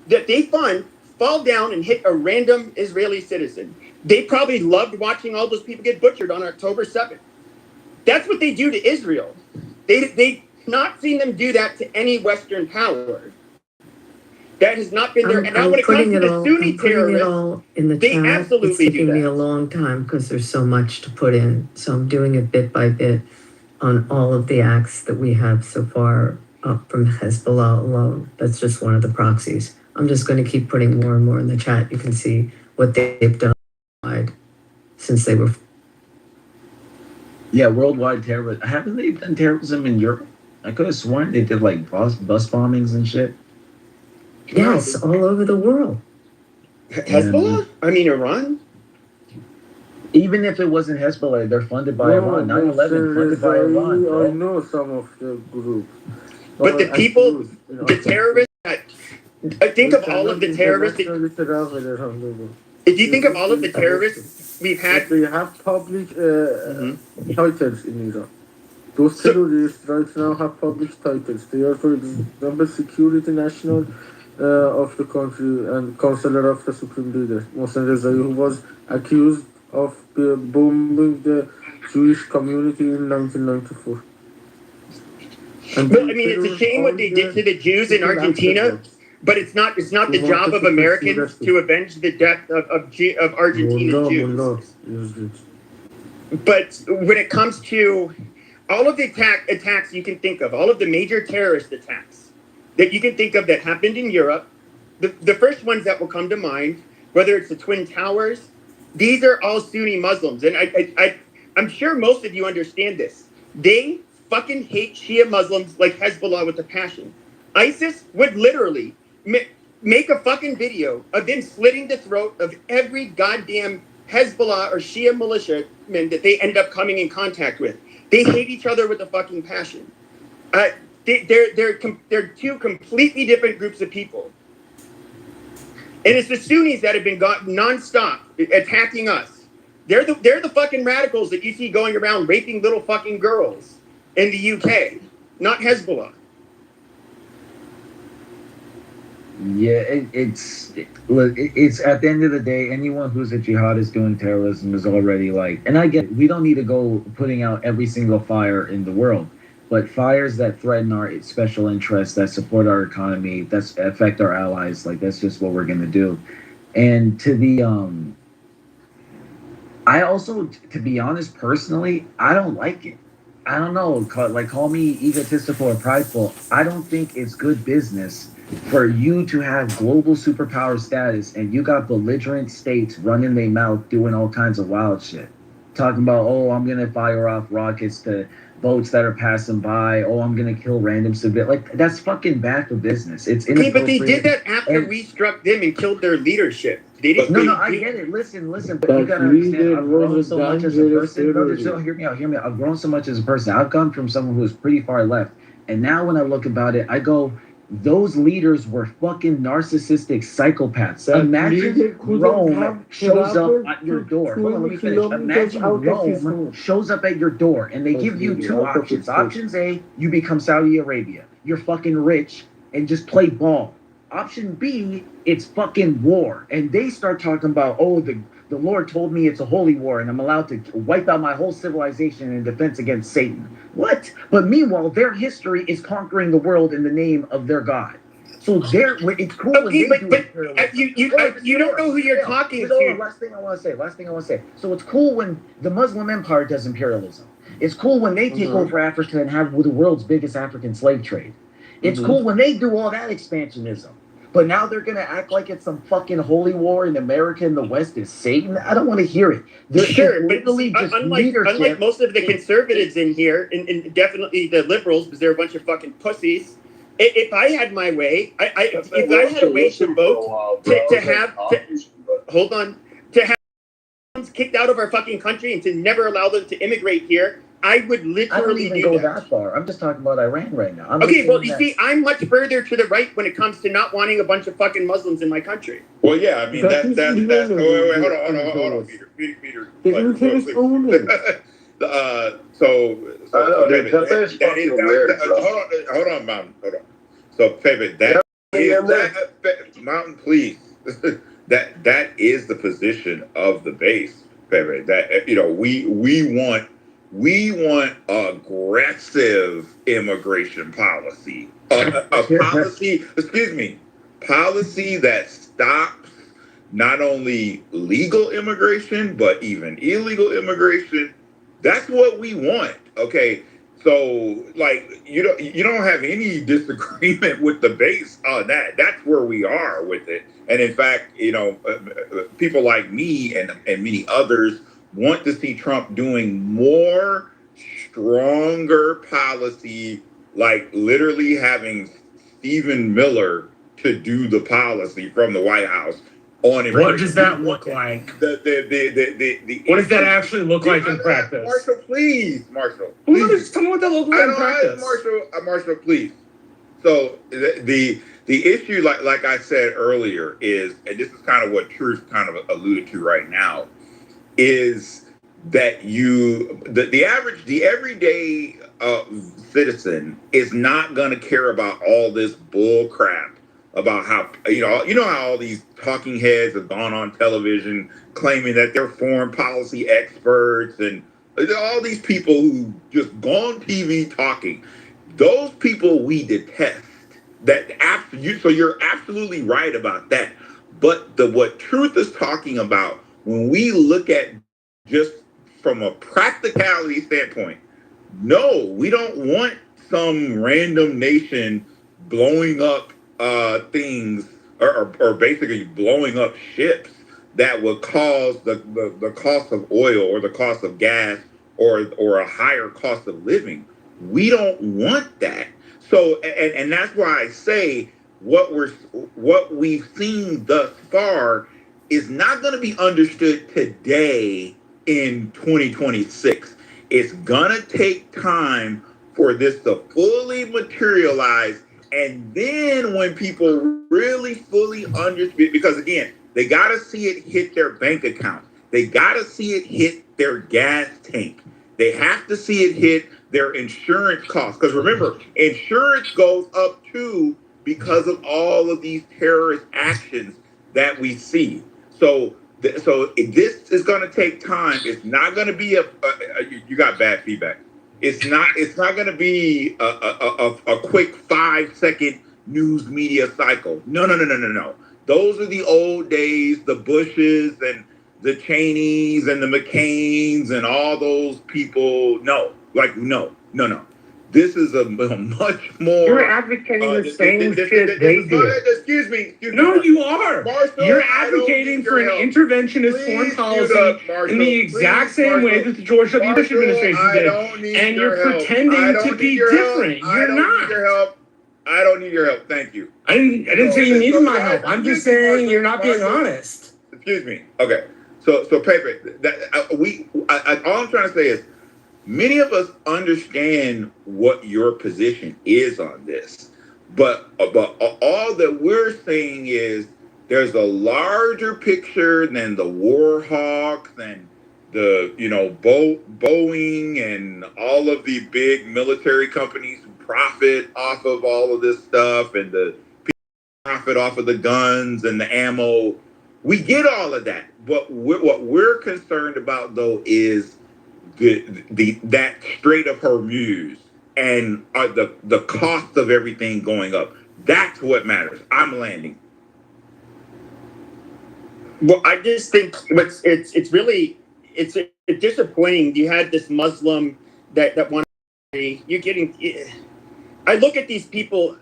that they fund fall down and hit a random Israeli citizen. They probably loved watching all those people get butchered on October 7th. That's what they do to Israel. They not seen them do that to any Western power. That has not been there. And now when it comes to the Sunni terrorists, in the they chat. absolutely It's taking do me that. a long time because there's so much to put in. So I'm doing it bit by bit on all of the acts that we have so far up from Hezbollah alone. That's just one of the proxies. I'm just going to keep putting more and more in the chat. You can see what they've done since they were. Yeah, worldwide terrorism. Haven't they done terrorism in Europe? I could have sworn they did like bus bombings and shit. Yes, all over the world. Hezbollah? I mean, Iran? Even if it wasn't Hezbollah, they're funded by Iran. 9/11 funded by Iran. Bro. I know some of the groups. But the people, the terrorists, think of all of the terrorists. If you think of all of the terrorists we've had. They have public titles in Iran. Those terrorists right now have public titles. They are, for example, Security National of the country and Counselor of the Supreme Leader, Mohsen Rezai, who was accused of bombing the Jewish community in 1994. Well, I mean, it's a shame what they did to the Jews in Argentina. But it's not the job of Americans to avenge the death of Argentine Jews. But when it comes to all of the attacks you can think of, all of the major terrorist attacks that you can think of that happened in Europe, the first ones that will come to mind, whether it's the Twin Towers, these are all Sunni Muslims. And I'm sure most of you understand this. They fucking hate Shia Muslims like Hezbollah with a passion. ISIS would literally make a fucking video of them slitting the throat of every goddamn Hezbollah or Shia militiamen that they end up coming in contact with. They hate each other with a fucking passion. They're two completely different groups of people. And it's the Sunnis that have been nonstop attacking us. They're the fucking radicals that you see going around raping little fucking girls in the UK, not Hezbollah. Yeah, it's at the end of the day, anyone who's a jihadist doing terrorism is already like, and I get it, we don't need to go putting out every single fire in the world, but fires that threaten our special interests, that support our economy, that affect our allies, like that's just what we're gonna do. And to the I also, to be honest, personally, I don't like it. I don't know, call me egotistical or prideful. I don't think it's good business for you to have global superpower status and you got belligerent states running their mouth doing all kinds of wild shit. Talking about, oh, I'm going to fire off rockets to boats that are passing by. Oh, I'm going to kill random civilians. Like, that's fucking bad for business. It's inappropriate. Okay, but they did that after we struck them and killed their leadership. They didn't. No, I get it. Listen, but you gotta understand. I've grown so much as a person. No, hear me out. I've grown so much as a person. I've gone from someone who was pretty far left, and now when I look about it, I go, those leaders were fucking narcissistic psychopaths. Imagine Rome shows up at your door. Hold on, let me finish. Imagine Rome shows up at your door and they give you two options. Options A, you become Saudi Arabia. You're fucking rich and just play ball. Option B, it's fucking war. And they start talking about, oh, the Lord told me it's a holy war and I'm allowed to wipe out my whole civilization in defense against Satan. What? But meanwhile, their history is conquering the world in the name of their God. So it's cool when they do it. You don't know who you're talking to. Last thing I want to say. So it's cool when the Muslim Empire does imperialism. It's cool when they take over Africa and have the world's biggest African slave trade. It's cool when they do all that expansionism. But now they're going to act like it's some fucking holy war in America and the West is Satan? I don't want to hear it. Sure, but unlike most of the conservatives in here, and definitely the liberals, because they're a bunch of fucking pussies, if I had my way, if I had a way to vote to have kicked out of our fucking country and to never allow them to immigrate here, I would literally I don't even go that far. I'm just talking about Iran right now. Okay, well, you see, I'm much further to the right when it comes to not wanting a bunch of fucking Muslims in my country. Well, yeah, I mean, that's wait, hold on, Peter. Hold on, Mountain, hold on. So, Pepe, Mountain, please. that is the position of the base, Pepe. That, you know, we want aggressive immigration policy. Policy that stops not only legal immigration, but even illegal immigration. That's what we want. Okay. So, like, you don't have any disagreement with the base on that. That's where we are with it. And in fact, you know, people like me and many others want to see Trump doing more stronger policy, like literally having Stephen Miller to do the policy from the White House on immigration. What does that look like? What does that actually look like in practice? Marshall, please. Just tell me what that looks like in practice. Marshall, please. So the issue, like I said earlier, is, and this is kind of what Truth kind of alluded to right now, is that the everyday citizen is not going to care about all this bull crap about how, you know how all these talking heads have gone on television claiming that they're foreign policy experts and all these people who just go on TV talking. Those people we detest. So you're absolutely right about that. But what Truth is talking about, when we look at just from a practicality standpoint, no, we don't want some random nation blowing up things or basically blowing up ships that would cause the cost of oil or the cost of gas or a higher cost of living. We don't want that. So and that's why I say what we've seen thus far is not going to be understood today in 2026. It's gonna take time for this to fully materialize. And then when people really fully understand, because again, they gotta see it hit their bank account. They gotta see it hit their gas tank. They have to see it hit their insurance costs. Because remember, insurance goes up too because of all of these terrorist actions that we see. So this is going to take time. It's not going to be you got bad feedback. It's not going to be a quick 5-second news media cycle. No. Those are the old days, the Bushes and the Cheneys and the McCains and all those people. No. This is a much more. You're advocating the same shit they did. Excuse me. No, you are. Marshall, You're advocating for an interventionist foreign policy in the exact same way that the George W. Bush administration did. And you're pretending to be different. You're not. I don't need your help. Thank you. I didn't say you needed my help. I'm just saying you're not being honest. Excuse me. Okay. So Pepe, all I'm trying to say is, many of us understand what your position is on this, but all that we're saying is there's a larger picture than the war hawks and the Boeing and all of the big military companies who profit off of all of this stuff and the profit off of the guns and the ammo. We get all of that, but what we're concerned about though is that Strait of Hormuz and the cost of everything going up. That's what matters. I'm landing. Well, I just think it's really disappointing. You had this Muslim that wanted. You're getting. I look at these people.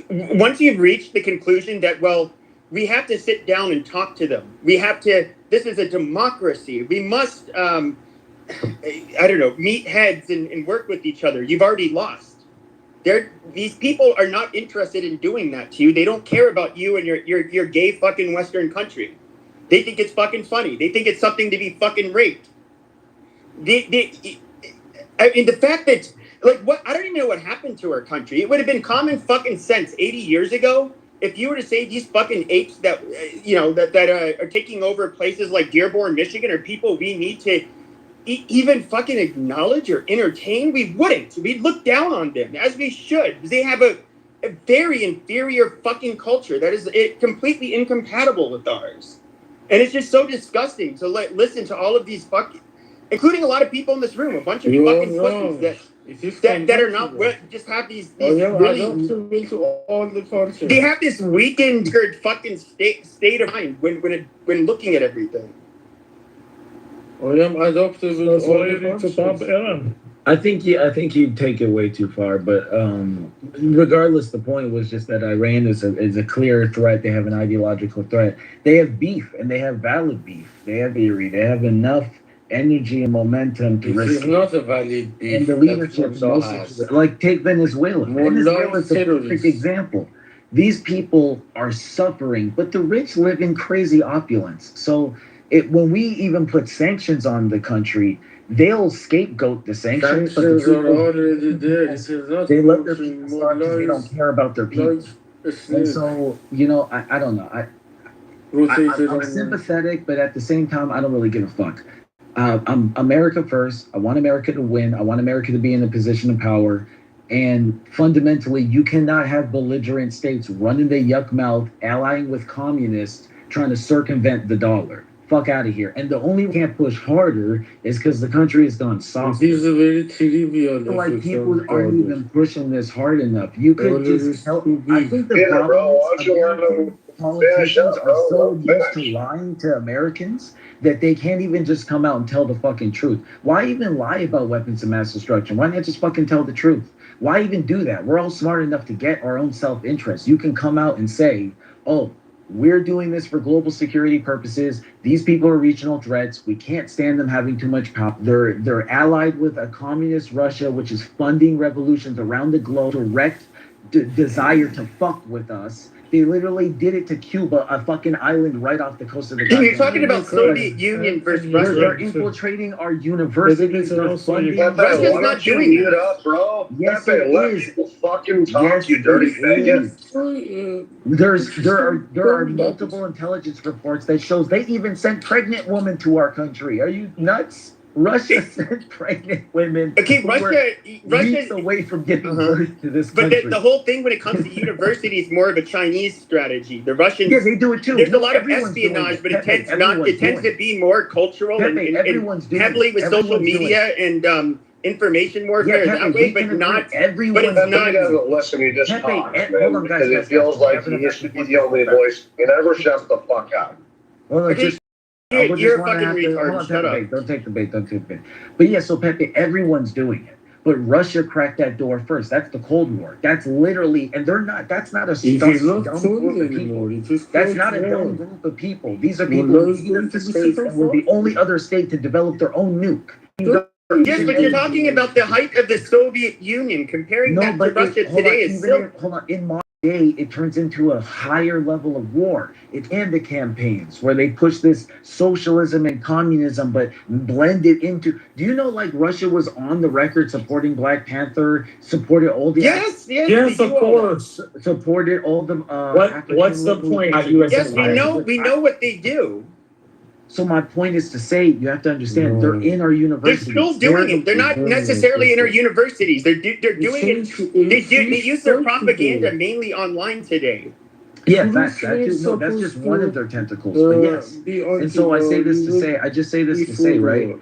Once you've reached the conclusion that, well, we have to sit down and talk to them. We have to. This is a democracy. We must, meet heads and work with each other. You've already lost. These people are not interested in doing that to you. They don't care about you and your gay fucking Western country. They think it's fucking funny. They think it's something to be fucking raped. The fact that, I don't even know what happened to our country. It would have been common fucking sense 80 years ago if you were to say these fucking apes that are taking over places like Dearborn, Michigan, are people we need to even fucking acknowledge or entertain. We wouldn't. We'd look down on them, as we should. They have a very inferior fucking culture that is completely incompatible with ours. And it's just so disgusting to listen to all of these fucking, including a lot of people in this room, a bunch of fucking pussies that are not just have these really, all the culture. They have this weakened fucking state of mind when looking at everything. I think you take it way too far, but regardless, the point was just that Iran is a clear threat. They have an ideological threat. They have beef, and they have valid beef. They have theory. They have enough energy and momentum to risk. It's not a valid beef. And the leadership, like take Venezuela. Venezuela is a perfect example. These people are suffering, but the rich live in crazy opulence. So when we even put sanctions on the country, they'll scapegoat the sanctions. Sanctions are already there. They let their people start because they don't care about their people. And so, I don't know. I'm sympathetic, but at the same time, I don't really give a fuck. I'm America first. I want America to win. I want America to be in a position of power. And fundamentally, you cannot have belligerent states running their yuck mouth, allying with communists, trying to circumvent the dollar. Fuck out of here. And the only we can't push harder is because the country has gone soft. Like people aren't even pushing this hard enough. You could just help. I think the problem is American politicians are so used to lying to Americans that they can't even just come out and tell the fucking truth. Why even lie about weapons of mass destruction? Why not just fucking tell the truth? Why even do that? We're all smart enough to get our own self-interest. You can come out and say, oh, we're doing this for global security purposes. These people are regional threats. We can't stand them having too much power. They're allied with a communist Russia, which is funding revolutions around the globe, direct desire to fuck with us. They literally did it to Cuba, a fucking island right off the coast of the You're talking about Soviet Union versus Russia. They're infiltrating our universities. They're funding. Russia's not doing it up, bro. Yes, Pepe, it let is. people fucking talk, Yes, you dirty faggot. There are multiple intelligence reports that shows they even sent pregnant women to our country. Are you nuts? Russia sent pregnant women. Okay, Russia weeks away from giving birth to this but country. the whole thing when it comes to university is more of a Chinese strategy. The Russians, yeah, they do it too. There's a lot of espionage, but it tends to be more cultural and heavily with social media and information warfare that way, but not. Everyone, but it's not. Doesn't listen. He just talks, man, because it feels like he used to be the only voice. He never shuts the fuck up. Well, just. You're a fucking retard. Shut up. Don't take the bait. Don't take the bait. But yeah, so Pepe, everyone's doing it. But Russia cracked that door first. That's the Cold War. That's literally, and they're not. That's not a dumb group of people. That's not a dumb group of people. These are people who needed to space and were the only other state to develop their own nuke. Yes, but you're talking about the height of the Soviet Union. Comparing that to Russia today is silly. Hold on. In modern day, it turns into a higher level of war. It's and the campaigns where they push this socialism and communism, but blend it into. Do you know, like Russia was on the record supporting Black Panther, supported all the yes, of course, supported all the. What's the point? Yes, we know what they do. So my point is to say, you have to understand, they're in our universities. They're still doing it. They're not necessarily in our universities. They're doing it. They use their propaganda mainly online today. Yeah, that's just one of their tentacles. But yes, and so I say this to say, I just say this to say, right?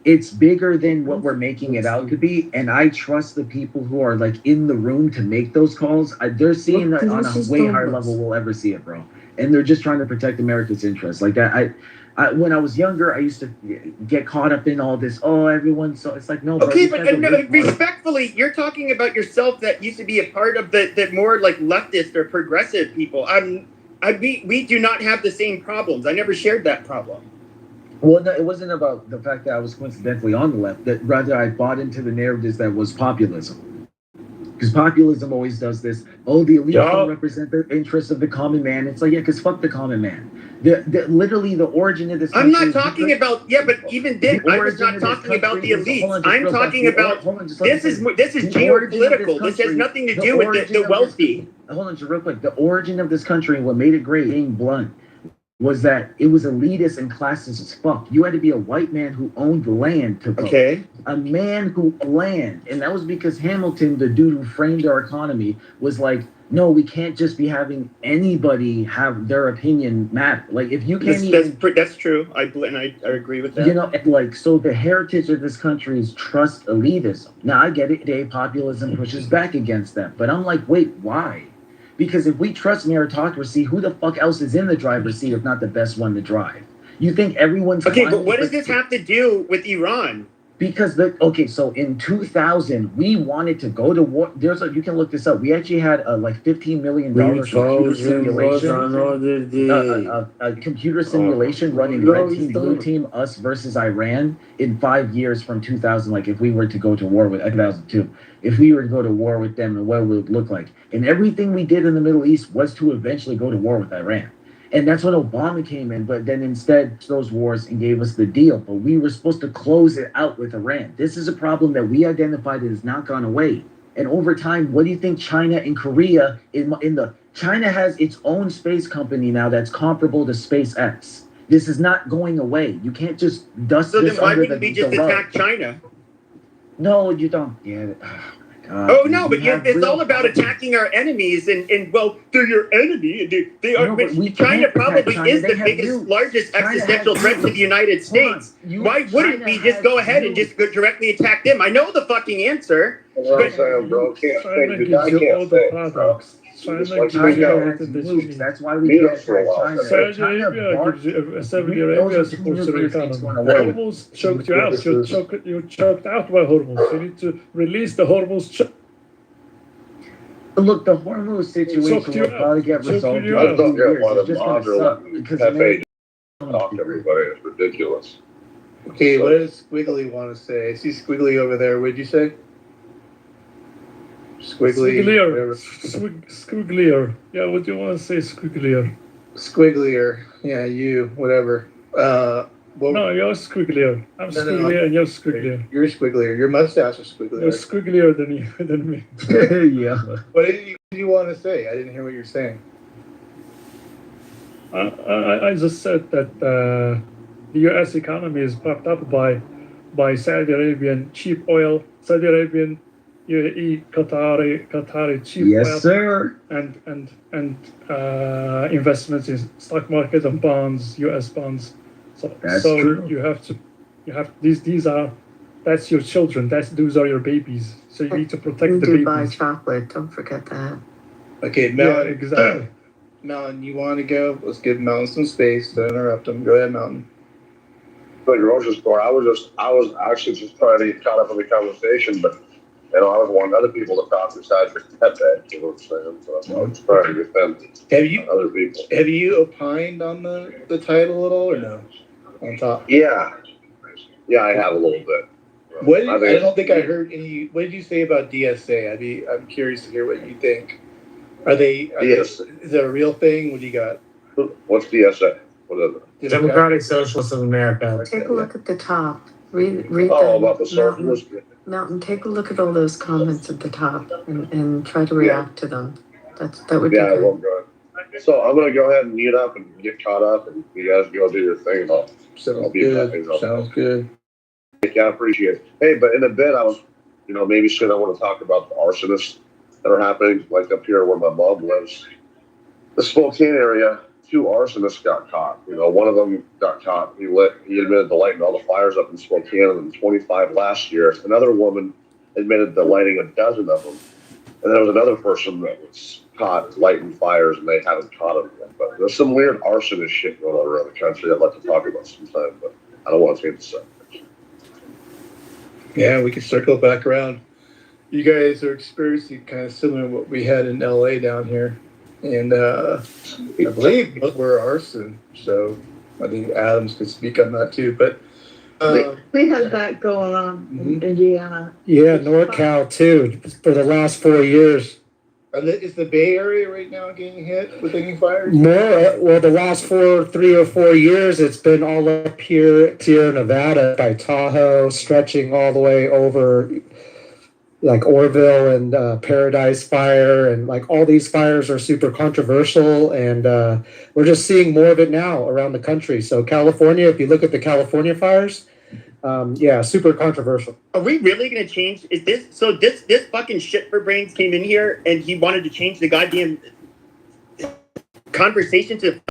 It's bigger than what we're making it out to be, and I trust the people who are like in the room to make those calls. They're seeing it on a way higher level we'll ever see it, bro. And they're just trying to protect America's interests. Like that, I when I was younger, I used to get caught up in all this. Oh, everyone's so. It's like no. Okay, bro, but respectfully, you're talking about yourself that used to be a part of the more like leftist or progressive people. We do not have the same problems. I never shared that problem. Well, no, it wasn't about the fact that I was coincidentally on the left. That rather I bought into the narratives that was populism. Because populism always does this. Oh, the elite don't represent the interests of the common man. It's like, yeah, because fuck the common man. Literally, the origin of this. I'm not talking about. Yeah, but even then, I was not talking about the elites. I'm talking about. This is geopolitical. This has nothing to do with the wealthy. Hold on, just real quick. The origin of this country, what made it great, being blunt, was that it was elitist and classist as fuck. You had to be a white man who owned land to vote. Okay. A man who land. And that was because Hamilton, the dude who framed our economy, was like, no, we can't just be having anybody have their opinion matter. Like, if you can't that's true. I agree with that. You know, like, so the heritage of this country is trust elitism. Now, I get it. Today, populism pushes back against that. But I'm like, wait, why? Because if we trust meritocracy, who the fuck else is in the driver's seat if not the best one to drive? You think everyone's... Okay, but what does this have to do with Iran? Because so in 2000, we wanted to go to war. You can look this up. We actually had like $15 million computer simulation. A computer simulation running Red Team, Blue Team, us versus Iran in 5 years from 2000. Like if we were to go to war with 2002, if we were to go to war with them, and what it would look like. And everything we did in the Middle East was to eventually go to war with Iran. And that's when Obama came in, but then instead those wars and gave us the deal. But we were supposed to close it out with Iran. This is a problem that we identified that has not gone away. And over time, what do you think China and Korea China has its own space company now that's comparable to SpaceX. This is not going away. You can't just dust this under the rug. So then why wouldn't we just attack China? No, you don't. Yeah. Oh no, but it's all about attacking our enemies, and well, they're your enemy. And they are. China probably is the biggest, largest existential threat to the United States. Why wouldn't we just go ahead and just go directly attack them? I know the fucking answer. That's what I'm saying, bro. Can't say, the guy can't say, bro. That's why we can't attack China. Saudi Arabia is supposed to be hormones choked you out. You're choked out by hormones. You need to release the hormones. Look, the Hormuz situation will probably get resolved in I a don't few get years. why the It's just gonna suck module because Pepe talk to everybody. It's ridiculous. Okay, what does Squiggly want to say? I see Squiggly over there. What'd you say? Squigglier. Squigglier. Yeah, what do you want to say, Squigglier? Squigglier. Yeah, you, whatever. No, you're Squigglier. I'm Squigglier and you're Squigglier. You're Squigglier. Your mustache is Squigglier. You're Squigglier than me. Yeah. What did you want to say? I didn't hear what you're saying. I just said that the U.S. economy is propped up by Saudi Arabian cheap oil, Saudi Arabian, UAE, Qatari cheap oil. Yes, sir. And investments in stock market and bonds, U.S. bonds. So true. you have that's your children. Those are your babies. So you need to protect the babies. Buy chocolate. Don't forget that. Okay, Mountain. Yeah, exactly. Mountain, you want to go? Let's give Mountain some space. Don't interrupt him. Go ahead, Mountain. But grocery store, I was actually just trying to get caught up in the conversation, but I was wanting other people to talk besides your stepdad. You know what I'm saying? So I was trying to defend other people. Have you opined on the title at all, or no? On top. Yeah, I have a little bit. I don't think I heard any. What did you say about DSA? I'm curious to hear what you think. Is it a real thing? What do you got? What's DSA? What is it? Democratic Socialists of America. Take a look at the top. Read about the socialist. Mountain, take a look at all those comments at the top and try to react to them. That would be I good. won't go ahead. So I'm gonna go ahead and mute up and get caught up, and you guys go do your thing. I'll be back. Sounds good. I appreciate it. Hey, but in a bit, I was, maybe soon I want to talk about the arsonists that are happening, like up here where my mom lives. The Spokane area, 2 arsonists got caught. One of them got caught. He admitted to lighting all the fires up in Spokane, and then 25 last year. Another woman admitted to lighting a dozen of them. And there was another person that was caught lighting fires, and they haven't caught him yet. But there's some weird arsonist shit going on around the country I'd like to talk about sometime, but I don't want to change the subject. Yeah, we can circle back around. You guys are experiencing kind of similar to what we had in LA down here. And I believe we're arson. So I think Adams could speak on that too. But we had that going on in Indiana. Yeah, NorCal too, for the last 4 years. Is the Bay Area right now getting hit with any fires? Well, the last 3 or 4 years, it's been all up here, Sierra Nevada by Tahoe, stretching all the way over like Orville and Paradise Fire, and like all these fires are super controversial, and we're just seeing more of it now around the country. So California, if you look at the California fires, super controversial. Are we really going to change? This fucking shit for brains came in here and he wanted to change the goddamn conversation to